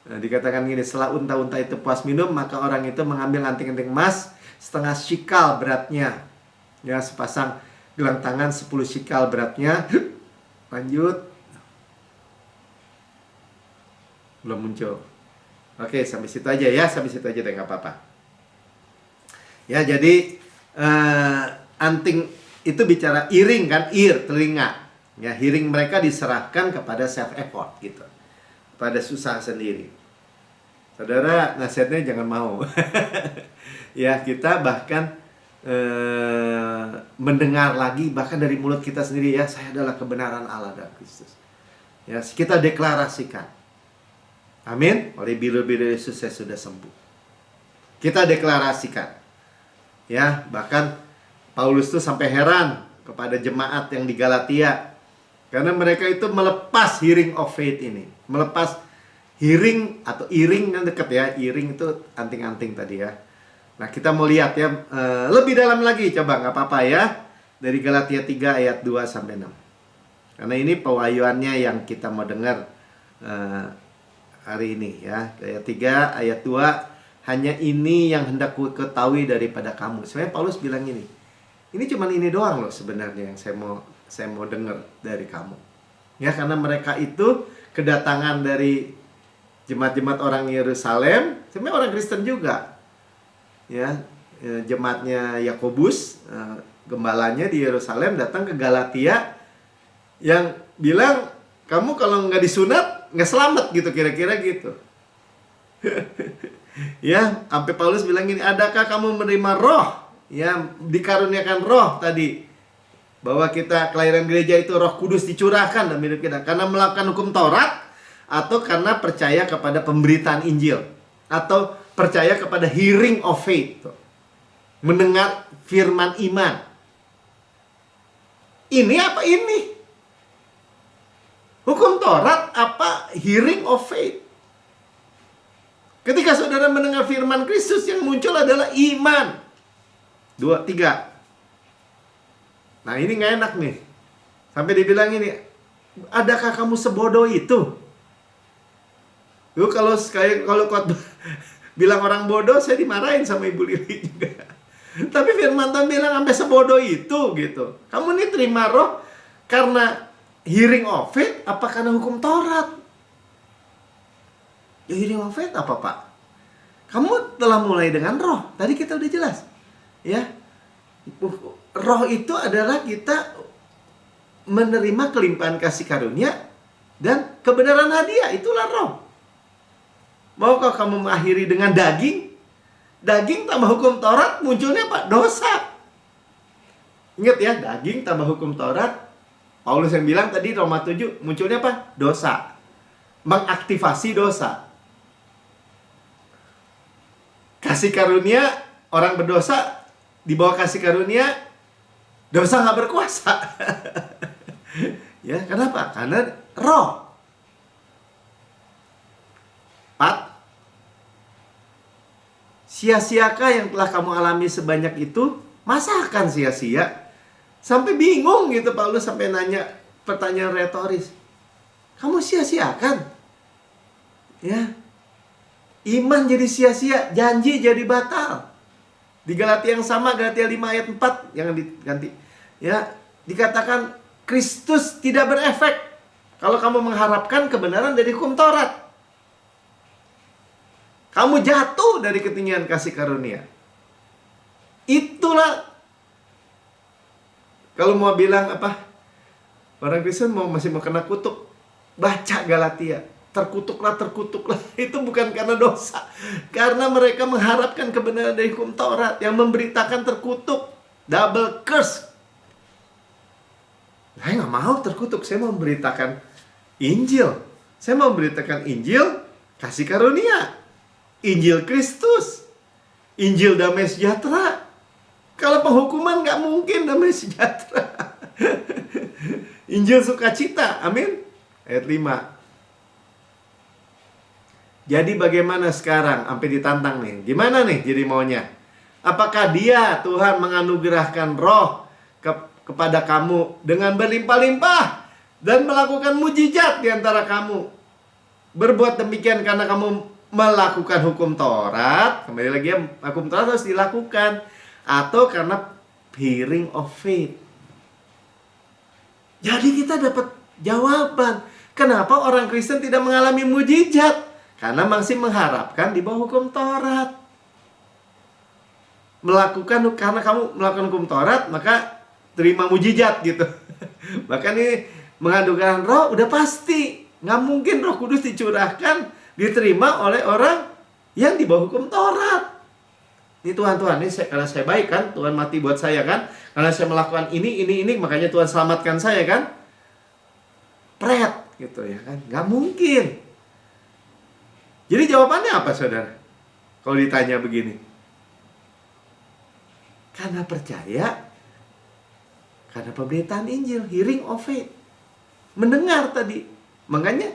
Dikatakan gini, setelah unta-unta itu puas minum, maka orang itu mengambil anting-anting emas setengah shikal beratnya. Ya, sepasang gelang tangan 10 shikal beratnya. Lanjut. Belum muncul. Oke, sampai situ aja ya. Sampai situ aja deh, nggak apa-apa. Ya, jadi anting itu bicara iring kan, telinga. Ya, hearing mereka diserahkan kepada self effort gitu. Pada susah sendiri. Saudara, nasihatnya jangan mau. Ya, kita bahkan mendengar lagi bahkan dari mulut kita sendiri ya, saya adalah kebenaran Allah dalam Kristus. Ya, kita deklarasikan. Amin. Oleh biru-biru Yesus saya sudah sembuh. Kita deklarasikan. Ya, bahkan Paulus tuh sampai heran kepada jemaat yang di Galatia. Karena mereka itu melepas hearing of faith ini. Melepas hearing atau iring kan dekat ya. Iring itu anting-anting tadi ya. Nah kita mau lihat ya lebih dalam lagi, coba nggak apa-apa ya, dari Galatia 3 ayat 2-6. Karena ini pewahyuannya yang kita mau dengar hari ini ya. Galatia 3 ayat 2, hanya ini yang hendak ku ketahui daripada kamu. Sebenarnya Paulus bilang ini cuma ini doang loh sebenarnya yang saya mau dengar dari kamu. Ya, karena mereka itu kedatangan dari jemaat-jemaat orang Yerusalem, sebenarnya orang Kristen juga. Ya, jemaatnya Yakobus, gembalanya di Yerusalem datang ke Galatia yang bilang kamu kalau nggak disunat nggak selamat gitu, kira-kira gitu. Ya, sampai Paulus bilang gini, adakah kamu menerima roh ya dikaruniakan roh tadi, bahwa kita kelahiran gereja itu Roh Kudus dicurahkan dalam hidup kita karena melakukan hukum Taurat, atau karena percaya kepada pemberitaan Injil, atau percaya kepada hearing of faith, mendengar firman iman. Ini apa ini? Hukum Taurat apa hearing of faith? Ketika saudara mendengar firman Kristus, yang muncul adalah iman. 2, 3. Nah ini gak enak nih. Sampai dibilang ini, adakah kamu sebodoh itu? Lu kalau bilang orang bodoh, saya dimarahin sama Ibu Lili juga. Tapi firman Tuhan bilang sampai sebodoh itu gitu. Kamu nih terima roh karena hearing of faith apa karena hukum Taurat? Ya hearing of faith apa, Pak? Kamu telah mulai dengan roh. Tadi kita udah jelas. Ya. Roh itu adalah kita menerima kelimpahan kasih karunia dan kebenaran hadiah. Itulah roh. Maukah kamu mengakhiri dengan daging? Daging tambah hukum Taurat, munculnya apa? Dosa. Ingat ya, daging tambah hukum Taurat. Paulus yang bilang tadi Roma 7, munculnya apa? Dosa. Mengaktifasi dosa. Kasih karunia, orang berdosa di bawah kasih karunia, dosa nggak berkuasa. Ya, kenapa? Karena roh. 4. Sia-siakah yang telah kamu alami sebanyak itu? Masa akan sia-sia? Sampai bingung gitu Paulus, sampai nanya pertanyaan retoris. Kamu sia-siakan? Ya. Iman jadi sia-sia, janji jadi batal. Di Galatia yang sama, Galatia 5 ayat 4, jangan diganti. Ya, dikatakan Kristus tidak berefek kalau kamu mengharapkan kebenaran dari hukum Taurat. Kamu jatuh dari ketinggian kasih karunia. Itulah, kalau mau bilang apa, orang Kristen masih mau kena kutuk, baca Galatia. Terkutuklah. Itu bukan karena dosa, karena mereka mengharapkan kebenaran dari hukum Taurat. Yang memberitakan terkutuk, double curse. Saya nggak mau terkutuk, saya mau memberitakan Injil. Saya mau memberitakan Injil kasih karunia, Injil Kristus, Injil damai sejahtera. Kalau penghukuman nggak mungkin damai sejahtera. Injil sukacita, amin. Ayat 5. Jadi bagaimana sekarang? Sampai ditantang nih. Gimana nih jadi maunya? Apakah dia, Tuhan, menganugerahkan roh kepada kamu dengan berlimpah-limpah dan melakukan mujizat di antara kamu? Berbuat demikian karena kamu melakukan hukum Taurat. Kembali lagi ya, hukum Taurat harus dilakukan. Atau karena hearing of faith. Jadi kita dapat jawaban. Kenapa orang Kristen tidak mengalami mujizat? Karena masih mengharapkan di bawah hukum Taurat. Karena kamu melakukan hukum Taurat, maka terima mujizat gitu. Bahkan ini menganugerahkan roh udah pasti. Nggak mungkin Roh Kudus dicurahkan, diterima oleh orang yang di bawah hukum Taurat. Ini Tuhan, ini karena saya baik kan, Tuhan mati buat saya kan. Karena saya melakukan ini, makanya Tuhan selamatkan saya kan. Pret gitu ya kan. Nggak mungkin. Jadi jawabannya apa saudara? Kalau ditanya begini. Karena percaya, karena pemberitaan Injil, hearing of faith. Mendengar tadi. Makanya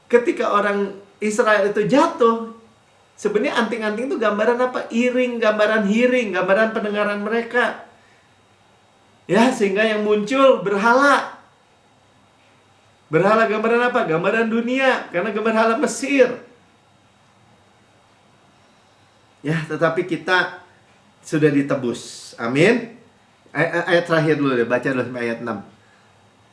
ketika orang Israel itu jatuh, sebenarnya anting-anting itu gambaran apa? Iring, gambaran hearing, gambaran pendengaran mereka. Ya, sehingga yang muncul berhala. Berhala gambaran apa? Gambaran dunia, karena berhala Mesir. Ya, tetapi kita sudah ditebus. Amin. Ayat terakhir dulu deh, baca dulu sampai ayat 6.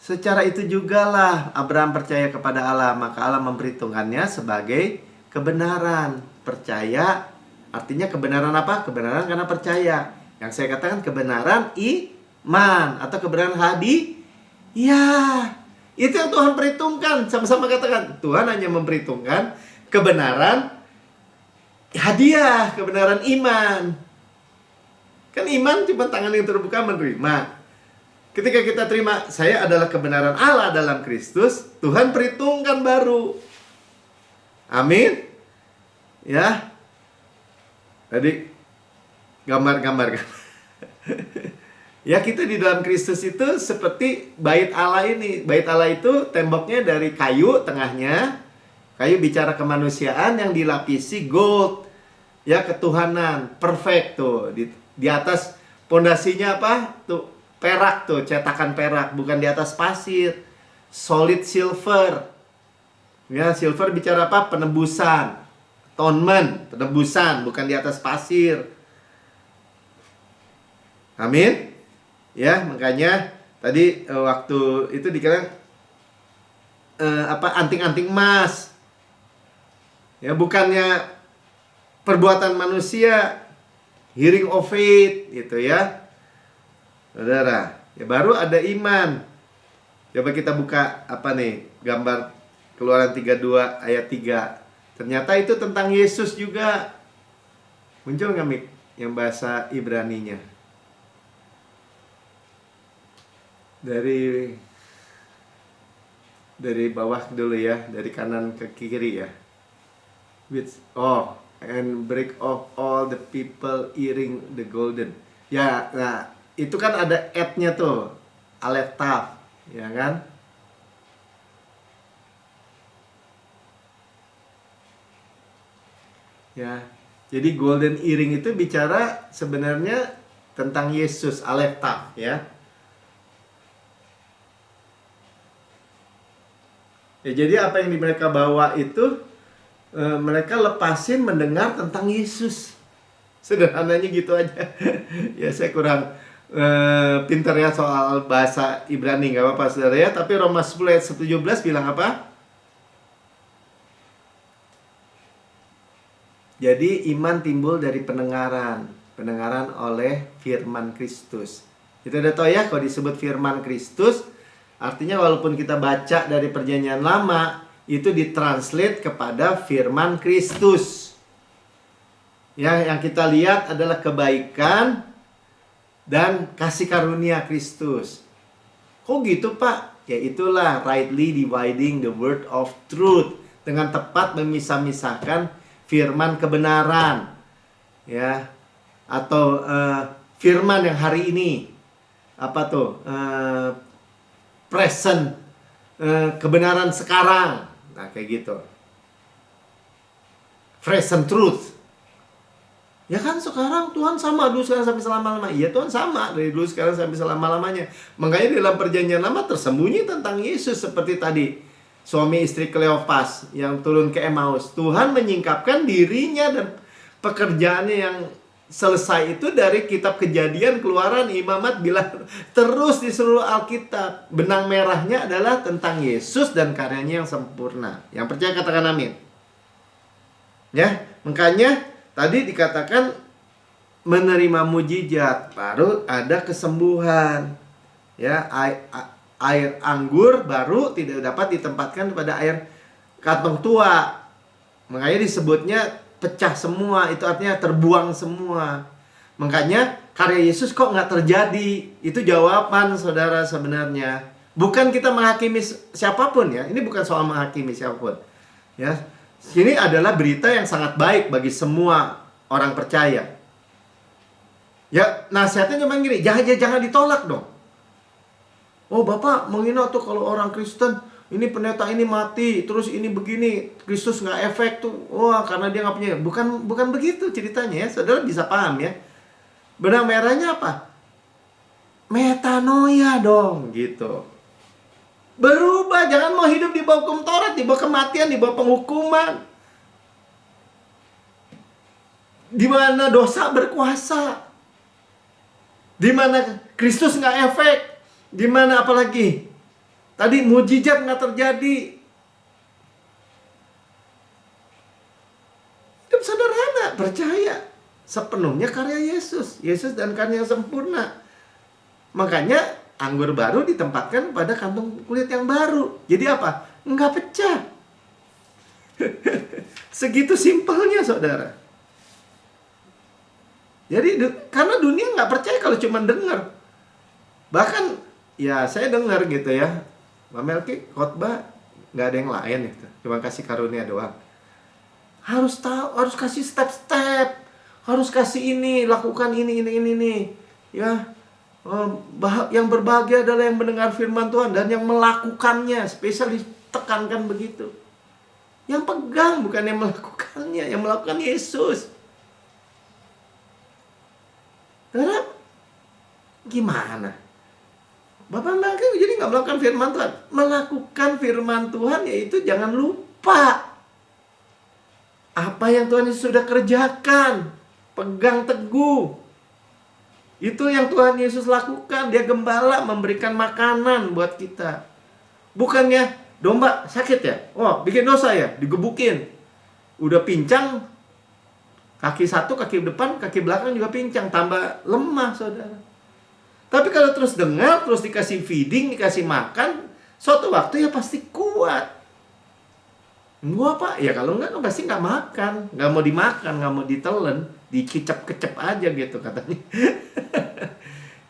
Secara itu jugalah Abraham percaya kepada Allah, maka Allah memperhitungkannya sebagai kebenaran. Percaya artinya kebenaran apa? Kebenaran karena percaya. Yang saya katakan kebenaran iman atau kebenaran hadi. Ya, itu yang Tuhan perhitungkan. Sama-sama katakan, Tuhan hanya memperhitungkan kebenaran hadiah, kebenaran iman. Kan iman cuma tangan yang terbuka menerima. Ketika kita terima, saya adalah kebenaran Allah dalam Kristus, Tuhan perhitungkan baru. Amin. Ya. Tadi gambar-gambar kan. Ya, kita di dalam Kristus itu seperti bait Allah ini. Bait Allah itu temboknya dari kayu tengahnya. Kayu bicara kemanusiaan yang dilapisi gold. Ya, ketuhanan. Perfect tuh. Di atas pondasinya apa? Tuh, perak tuh, cetakan perak. Bukan di atas pasir. Solid silver. Ya, silver bicara apa? Penebusan. Atonement. Penebusan. Bukan di atas pasir. Amin. Ya, makanya tadi waktu itu dikira anting-anting emas. Ya, bukannya perbuatan manusia, hearing of faith gitu ya. Saudara, ya baru ada iman. Coba kita buka apa nih? Gambar Keluaran 32 ayat 3. Ternyata itu tentang Yesus juga. Muncul nggak, Mik, yang bahasa Ibraninya? Dari bawah dulu ya, dari kanan ke kiri ya. And break off all the people earring the golden. Ya, nah itu kan ada at-nya tuh, Aleph Taf, ya kan? Ya, jadi golden earring itu bicara sebenarnya tentang Yesus, Aleph Taf, ya. Ya, jadi apa yang mereka bawa itu mereka lepasin mendengar tentang Yesus. Sederhananya gitu aja. Ya, saya kurang pintar ya soal bahasa Ibrani, nggak apa-apa saudara ya. Tapi Roma 10 ayat 17 bilang apa? Jadi iman timbul dari pendengaran oleh firman Kristus. Itu udah tahu ya, kalau disebut firman Kristus, artinya walaupun kita baca dari perjanjian lama, itu ditranslate kepada firman Kristus. Ya, yang kita lihat adalah kebaikan dan kasih karunia Kristus. Kok gitu, Pak? Ya itulah rightly dividing the word of truth. Dengan tepat memisah-misahkan firman kebenaran. Ya. Atau firman yang hari ini. Apa tuh? Present, kebenaran sekarang. Nah, kayak gitu. Present truth. Ya kan sekarang Tuhan sama dulu sekarang sampai selama-lamanya. Iya, Tuhan sama dari dulu sekarang sampai selama-lamanya. Makanya di dalam perjanjian lama tersembunyi tentang Yesus. Seperti tadi suami istri Kleopas yang turun ke Emmaus. Tuhan menyingkapkan dirinya dan pekerjaannya yang selesai itu dari kitab Kejadian, Keluaran, Imamat, Bilangan, terus di seluruh Alkitab. Benang merahnya adalah tentang Yesus dan karyanya yang sempurna. Yang percaya katakan amin. Ya, makanya tadi dikatakan menerima mujizat, baru ada kesembuhan. Ya, air anggur baru tidak dapat ditempatkan pada air kantong tua. Makanya disebutnya pecah semua, itu artinya terbuang semua. Makanya karya Yesus kok nggak terjadi? Itu jawaban saudara sebenarnya. Bukan kita menghakimi siapapun ya. Ini bukan soal menghakimi siapapun. Ya, ini adalah berita yang sangat baik bagi semua orang percaya. Ya, nasihatnya cuma gini, jangan ditolak dong. Oh, Bapak menghina tuh kalau orang Kristen, ini pendeta ini mati, terus ini begini, Kristus nggak efek tuh. Wah, karena dia nggak punya. Bukan begitu ceritanya ya. Saudara bisa paham ya. Benang merahnya apa? Metanoia dong, gitu. Berubah, jangan mau hidup di bawah hukum Taurat, di bawah kematian, di bawah penghukuman. Di mana dosa berkuasa. Di mana Kristus nggak efek. Di mana apalagi? Tadi mujizat nggak terjadi. Hidup sederhana, percaya sepenuhnya karya Yesus. Yesus dan karya yang sempurna. Makanya anggur baru ditempatkan pada kantong kulit yang baru. Jadi apa? Nggak pecah. Segitu simpelnya, saudara. Jadi karena dunia nggak percaya kalau cuma dengar. Bahkan ya saya dengar gitu ya, Pak Melki khotbah nggak ada yang lain itu, cuma kasih karunia doang. Harus tahu, harus kasih step-step, harus kasih ini, lakukan ini, ya. Yang berbahagia adalah yang mendengar firman Tuhan dan yang melakukannya, spesial ditekankan begitu. Yang pegang bukan yang melakukannya, yang melakukan Yesus. Karena gimana? Bapak Melki jadi nggak melakukan firman Tuhan. Melakukan firman Tuhan yaitu jangan lupa apa yang Tuhan Yesus sudah kerjakan. Pegang teguh. Itu yang Tuhan Yesus lakukan. Dia gembala memberikan makanan buat kita. Bukannya domba sakit ya? Oh, bikin dosa ya? Digebukin. Udah pincang, kaki satu, kaki depan, kaki belakang juga pincang. Tambah lemah, saudara. Tapi kalau terus dengar, terus dikasih feeding, dikasih makan, suatu waktu ya pasti kuat. Gua apa? Ya kalau enggak pasti nggak makan. Nggak mau dimakan, nggak mau ditelan. Dikecep-kecep aja gitu katanya.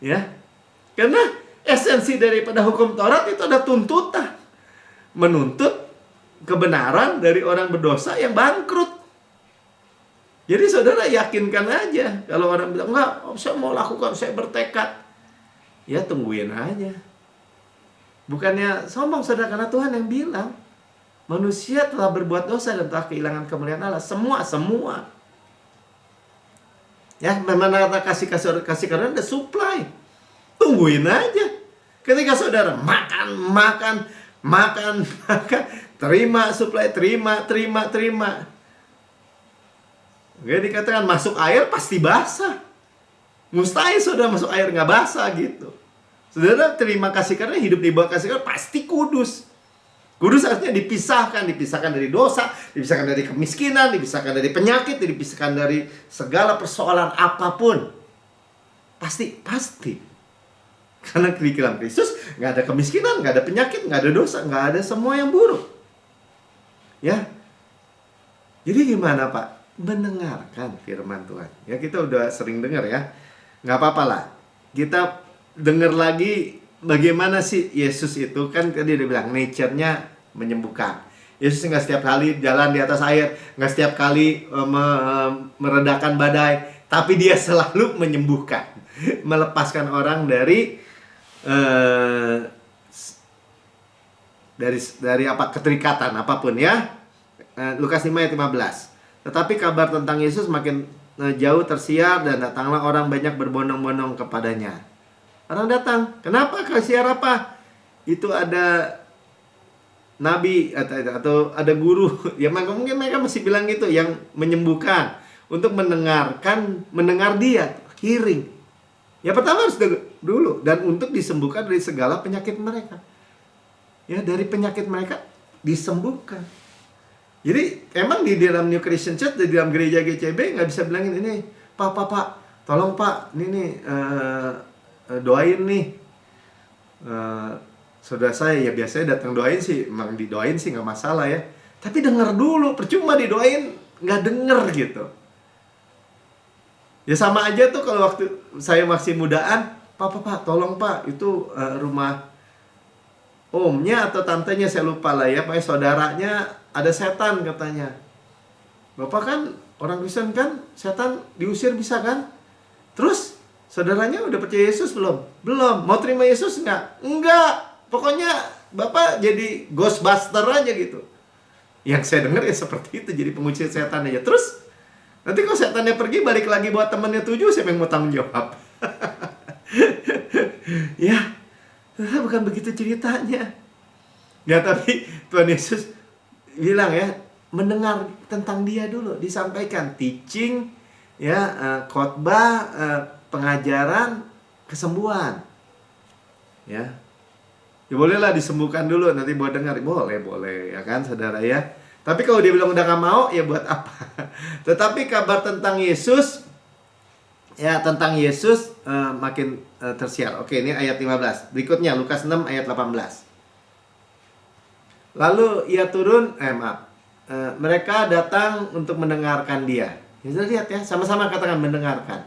Ya. Karena esensi daripada hukum Taurat itu ada tuntutan. Menuntut kebenaran dari orang berdosa yang bangkrut. Jadi saudara yakinkan aja. Kalau orang bilang, enggak, saya mau lakukan, saya bertekad. Ya tungguin aja. Bukannya sombong saudara, karena Tuhan yang bilang manusia telah berbuat dosa dan telah kehilangan kemuliaan Allah. Semua. Ya, memang kasih karunia ada supply. Tungguin aja. Ketika saudara makan, terima supply, terima. Oke, dikatakan masuk air pasti basah. Mustahil saudara masuk air nggak basah gitu. Saudara terima kasih karunia, hidup di bawah kasih karunia pasti kudus. Kudus artinya dipisahkan dari dosa, dipisahkan dari kemiskinan, dipisahkan dari penyakit, dipisahkan dari segala persoalan apapun. Pasti. Karena di dalam Kristus nggak ada kemiskinan, nggak ada penyakit, nggak ada dosa, nggak ada semua yang buruk. Ya. Jadi gimana Pak? Mendengarkan firman Tuhan. Ya kita udah sering dengar ya. Nggak apa-apa lah. Kita dengar lagi bagaimana sih Yesus itu. Kan tadi dia bilang nature-nya menyembuhkan. Yesus nggak setiap kali jalan di atas air, nggak setiap kali meredakan badai, tapi dia selalu menyembuhkan, melepaskan orang dari apa, keterikatan apapun ya. Lukas 5 ayat 15. Tetapi kabar tentang Yesus makin jauh tersiar dan datanglah orang banyak berbondong-bondong kepadanya. Orang datang, kenapa? Kasiar apa? Itu ada nabi atau ada guru. Ya mungkin mereka masih bilang gitu, yang menyembuhkan untuk mendengar dia, hearing. Ya pertama harus dulu, dan untuk disembuhkan dari segala penyakit mereka. Ya, dari penyakit mereka disembuhkan. Jadi emang di dalam New Christian Church, di dalam gereja GCB nggak bisa bilangin ini, Pak, tolong Pak, ini doain nih. Saudara saya ya biasanya datang doain sih, emang didoain sih nggak masalah ya. Tapi denger dulu, percuma didoain nggak denger gitu. Ya sama aja tuh kalau waktu saya masih mudaan, Pak, tolong Pak, itu rumah omnya atau tantenya saya lupa lah ya, Pak, saudaranya ada setan katanya. Bapak kan orang Kristen kan, setan diusir bisa kan? Terus saudaranya udah percaya Yesus belum? Belum. Mau terima Yesus nggak? Enggak. Pokoknya Bapak jadi ghostbuster aja gitu. Yang saya dengar ya seperti itu, jadi pengusir setan aja. Terus nanti kalau setannya pergi balik lagi buat temannya 7, siapa yang mau tanggung jawab? Ya, bukan begitu ceritanya. Ya tapi Tuhan Yesus bilang ya, mendengar tentang dia dulu, disampaikan teaching ya, khotbah, pengajaran, kesembuhan. Ya. Ya bolehlah disembuhkan dulu, nanti buat dengar. Boleh ya kan saudara ya. Tapi kalau dia bilang udah gak mau, ya buat apa? Tetapi kabar tentang Yesus, ya tentang Yesus makin tersiar. Oke, ini ayat 15. Berikutnya Lukas 6 ayat 18. Lalu ia turun, mereka datang untuk mendengarkan dia. Ya, lihat ya, sama-sama katakan mendengarkan.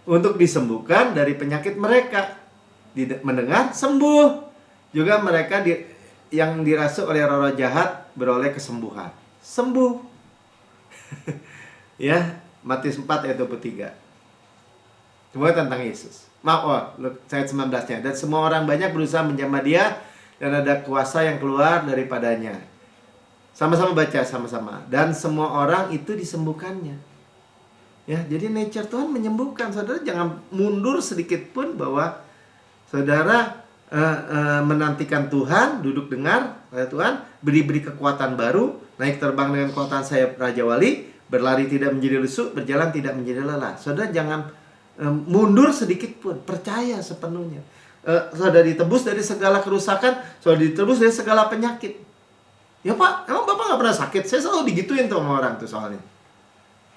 untuk disembuhkan dari penyakit mereka. Mendengar sembuh. Juga mereka yang dirasuk oleh roh jahat beroleh kesembuhan. Sembuh. Ya, Matius 4 ayat 23. Semua tentang Yesus. Maaf, ayat 19-nya. Dan semua orang banyak berusaha menjamah dia, dan ada kuasa yang keluar daripadanya. Sama-sama baca, sama-sama. Dan semua orang itu disembuhkannya. Ya, jadi nature Tuhan menyembuhkan. Saudara jangan mundur sedikit pun bahwa saudara menantikan Tuhan, duduk dengar Tuhan, beri kekuatan baru, naik terbang dengan kekuatan sayap Raja Wali, berlari tidak menjadi lesu, berjalan tidak menjadi lelah. Saudara jangan mundur sedikit pun, percaya sepenuhnya. Saudara ditebus dari segala kerusakan, saudara ditebus dari segala penyakit. Ya Pak, emang Bapak gak pernah sakit? Saya selalu digituin tuh sama orang tuh soalnya.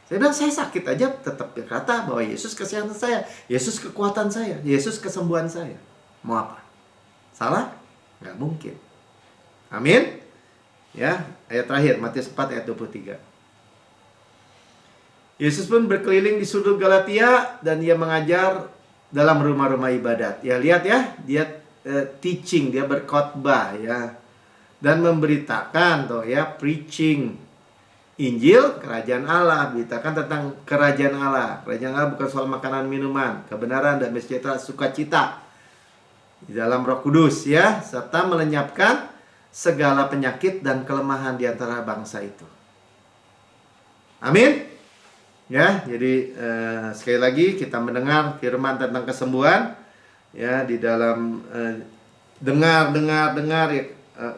Saya bilang saya sakit aja tetap berkata bahwa Yesus kesehatan saya, Yesus kekuatan saya, Yesus kesembuhan saya. Mau apa? Salah? Gak mungkin. Amin. Ya, ayat terakhir Matius 4 ayat 23. Yesus pun berkeliling di sudut Galatia dan dia mengajar dalam rumah-rumah ibadat. Ya lihat ya, dia teaching, dia berkhotbah ya, dan memberitakan tuh ya, preaching Injil kerajaan Allah, beritakan tentang kerajaan Allah. Kerajaan Allah bukan soal makanan minuman, kebenaran dan sejahtera, sukacita di dalam Roh Kudus ya, serta melenyapkan segala penyakit dan kelemahan di antara bangsa itu. Amin. Ya, jadi sekali lagi kita mendengar firman tentang kesembuhan ya, di dalam dengar ya,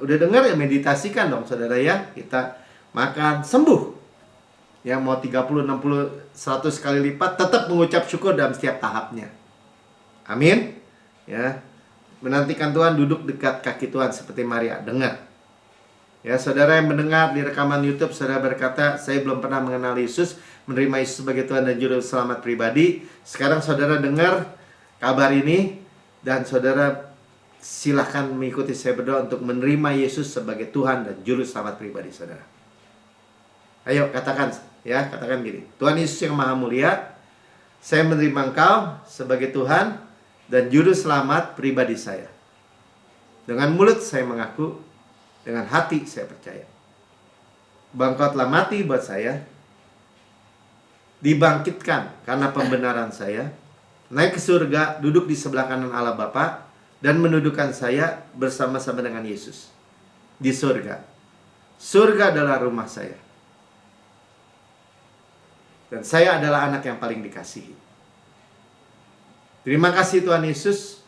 udah dengar ya, meditasikan dong saudara ya. Kita makan sembuh. Ya, mau 30, 60, 100 kali lipat tetap mengucap syukur dalam setiap tahapnya. Amin. Ya. Menantikan Tuhan, duduk dekat kaki Tuhan seperti Maria, dengar. Ya, saudara yang mendengar di rekaman YouTube, saudara berkata, saya belum pernah mengenal Yesus, menerima Yesus sebagai Tuhan dan Juru Selamat pribadi. Sekarang saudara dengar kabar ini, dan saudara silahkan mengikuti saya berdoa untuk menerima Yesus sebagai Tuhan dan Juru Selamat pribadi saudara. Ayo katakan ya, katakan gini, Tuhan Yesus yang Maha Mulia, saya menerima Engkau sebagai Tuhan dan Juru Selamat pribadi saya. Dengan mulut saya mengaku, dengan hati saya percaya bahwa Engkau telah mati buat saya, dibangkitkan karena pembenaran saya, naik ke surga, duduk di sebelah kanan Allah Bapa, dan mendudukan saya bersama-sama dengan Yesus di surga. Surga adalah rumah saya, dan saya adalah anak yang paling dikasihi. Terima kasih Tuhan Yesus,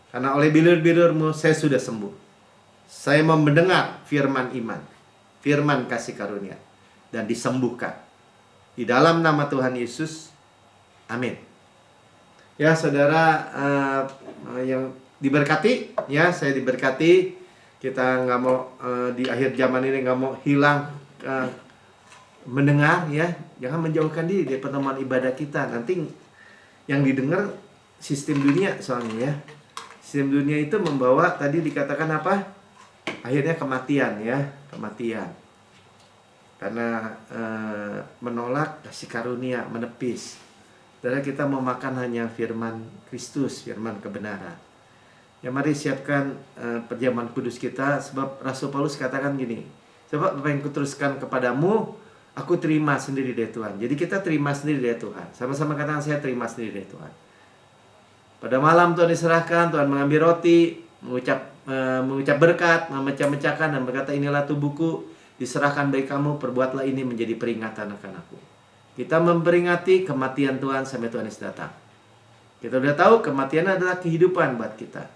karena oleh bilur-bilur-Mu saya sudah sembuh. Saya mau mendengar firman iman, firman kasih karunia, dan disembuhkan. Di dalam nama Tuhan Yesus, amin. Ya saudara yang diberkati, ya saya diberkati. Kita nggak mau di akhir zaman ini nggak mau hilang mendengar ya. Jangan menjauhkan diri dari pertemuan ibadah kita. Nanti yang didengar sistem dunia soalnya ya. Sistem dunia itu membawa, tadi dikatakan apa? Akhirnya kematian ya, kematian. Karena menolak kasih karunia, menepis. Saudara, kita mau makan hanya firman Kristus, firman kebenaran. Ya mari siapkan perjamuan kudus kita, sebab Rasul Paulus katakan gini, sebab apa yang kuteruskan kepadamu, aku terima sendiri dari Tuhan. Jadi kita terima sendiri dari Tuhan. Sama-sama katakan, saya terima sendiri dari Tuhan. Pada malam Tuhan diserahkan, Tuhan mengambil roti, mengucap berkat, memecah-mecahkan dan berkata, inilah tubuhku, diserahkan bagi kamu, perbuatlah ini menjadi peringatan akan aku. Kita memperingati kematian Tuhan sampai Tuhan Yesus datang. Kita sudah tahu kematian adalah kehidupan buat kita.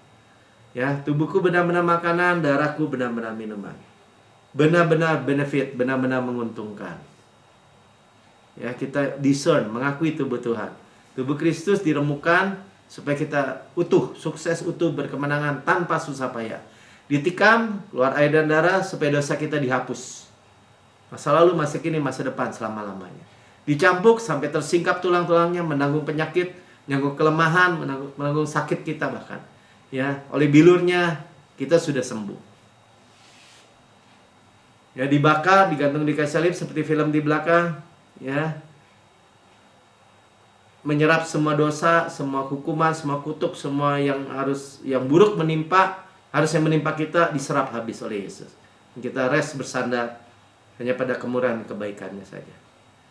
Ya, tubuhku benar-benar makanan, darahku benar-benar minuman. Benar-benar benefit, benar-benar menguntungkan. Ya, kita discern, mengakui tubuh Tuhan. Tubuh Kristus diremukkan supaya kita utuh, sukses, utuh, berkemenangan tanpa susah payah. Ditikam, keluar air dan darah supaya dosa kita dihapus. Masa lalu, masa kini, masa depan selama-lamanya. Dicampuk sampai tersingkap tulang-tulangnya, menanggung penyakit, menanggung kelemahan, menanggung sakit kita bahkan. Ya, oleh bilurnya kita sudah sembuh. Ya, dibakar, digantung di kayu salib seperti film di belakang, ya. menyerap semua dosa, semua hukuman, semua kutuk, semua yang buruk harusnya menimpa kita diserap habis oleh Yesus. Kita rest bersandar hanya pada kemurahan kebaikannya saja.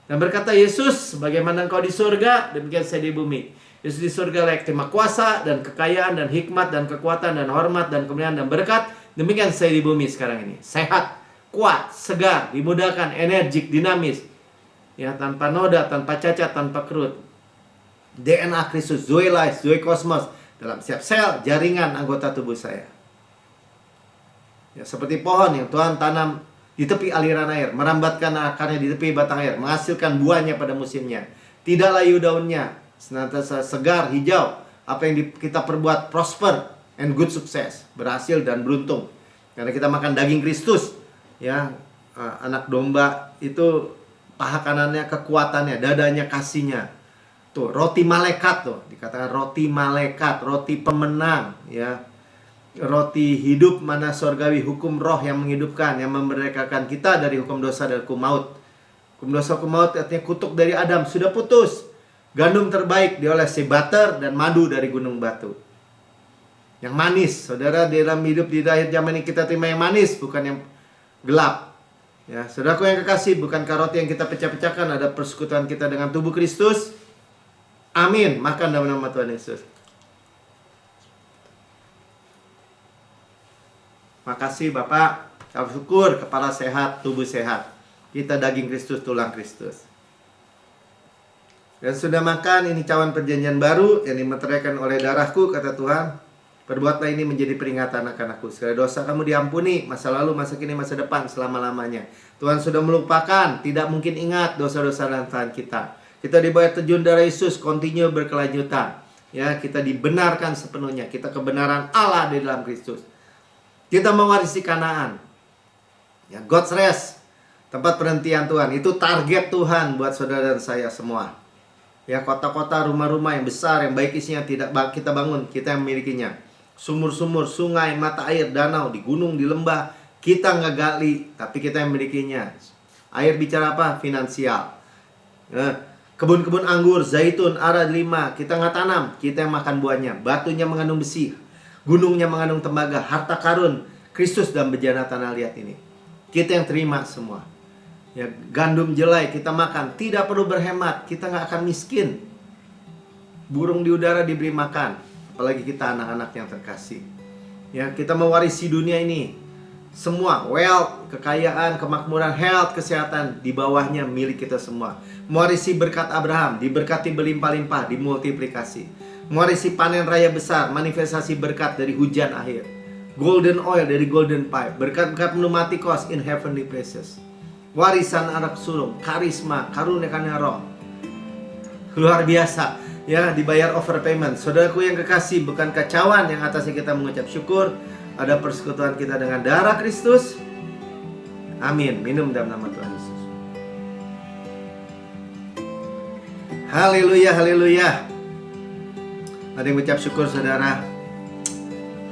Dan berkata Yesus, bagaimana engkau di surga, demikian saya di bumi. Yesus di surga layak terima kuasa dan kekayaan dan hikmat dan kekuatan dan hormat dan kemuliaan dan berkat. Demikian saya di bumi sekarang ini. Sehat, kuat, segar, dimudahkan, energik, dinamis. Ya, tanpa noda, tanpa cacat, tanpa kerut. DNA Kristus, Zoe Life, Zoe Cosmos dalam setiap sel, jaringan anggota tubuh saya. Ya, seperti pohon yang Tuhan tanam di tepi aliran air, merambatkan akarnya di tepi batang air, menghasilkan buahnya pada musimnya. Tidak layu daunnya, senantiasa segar, hijau. Apa yang kita perbuat prosper and good success, berhasil dan beruntung. Karena kita makan daging Kristus, ya, anak domba itu paha kanannya kekuatannya, dadanya kasihnya. Tuh, roti malaikat tuh, dikatakan roti malaikat, roti pemenang, ya. Roti hidup mana sorgawi, hukum roh yang menghidupkan, yang memerdekakan kita dari hukum dosa dan hukum maut. Hukum dosa, hukum maut artinya kutuk dari Adam sudah putus. Gandum terbaik diolesi butter dan madu dari gunung batu. Yang manis, saudara, dalam hidup di akhir zaman ini kita terima yang manis, bukan yang gelap. Ya, saudaraku yang kekasih, bukankah roti yang kita pecah-pecahkan ada persekutuan kita dengan tubuh Kristus? Amin. Makan dalam nama Tuhan Yesus. Makasih Bapak. Syukur, kepala sehat, tubuh sehat. Kita daging Kristus, tulang Kristus. Dan sudah makan, ini cawan perjanjian baru yang dimeteraikan oleh darahku, kata Tuhan. Perbuatlah ini menjadi peringatan akan aku. Segala dosa kamu diampuni, masa lalu, masa kini, masa depan, selama-lamanya. Tuhan sudah melupakan, tidak mungkin ingat dosa-dosa dan kesalahan kita. Kita dibayar terjun darah Yesus, continue berkelanjutan. Ya, kita dibenarkan sepenuhnya. Kita kebenaran Allah di dalam Kristus. Kita mewarisi Kanaan. Ya, God's rest, tempat perhentian Tuhan. Itu target Tuhan buat saudara dan saya semua. Ya, kota-kota, rumah-rumah yang besar, yang baik isinya tidak kita bangun, kita yang memilikinya. Sumur-sumur, sungai, mata air, danau, di gunung, di lembah, kita nggak gali, tapi kita yang memilikinya. Air bicara apa? Finansial. Ya, kebun-kebun anggur, zaitun, ara, delima, kita nggak tanam, kita yang makan buahnya. Batunya mengandung besi, gunungnya mengandung tembaga, harta karun, Kristus dan bejana tanah liat ini. Kita yang terima semua. Ya, gandum jelai kita makan, tidak perlu berhemat, kita nggak akan miskin. Burung di udara diberi makan, apalagi kita anak-anak yang terkasih. Ya, kita mewarisi dunia ini. Semua, wealth, kekayaan, kemakmuran, health, kesehatan, di bawahnya milik kita semua. Mewarisi berkat Abraham, diberkati berlimpah-limpah, dimultiplikasi. Mewarisi panen raya besar, manifestasi berkat dari hujan akhir. Golden oil dari golden pipe, berkat-berkat pneumatikos in heavenly places. Warisan anak sulung, karisma, karunia roh. Luar biasa, ya, dibayar overpayment. Saudaraku yang kekasih, bukan kacauan yang atasnya kita mengucap syukur. Ada persekutuan kita dengan darah Kristus. Amin. Minum dalam nama Tuhan Yesus. Haleluya, haleluya. Ada yang mengucap syukur saudara.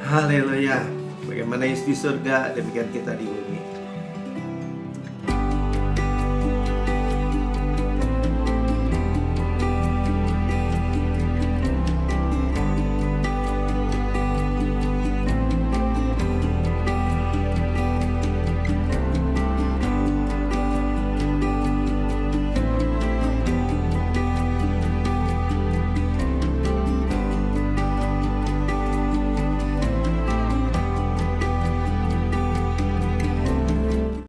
Haleluya. Bagaimana Yesus di surga, demikian kita di bumi.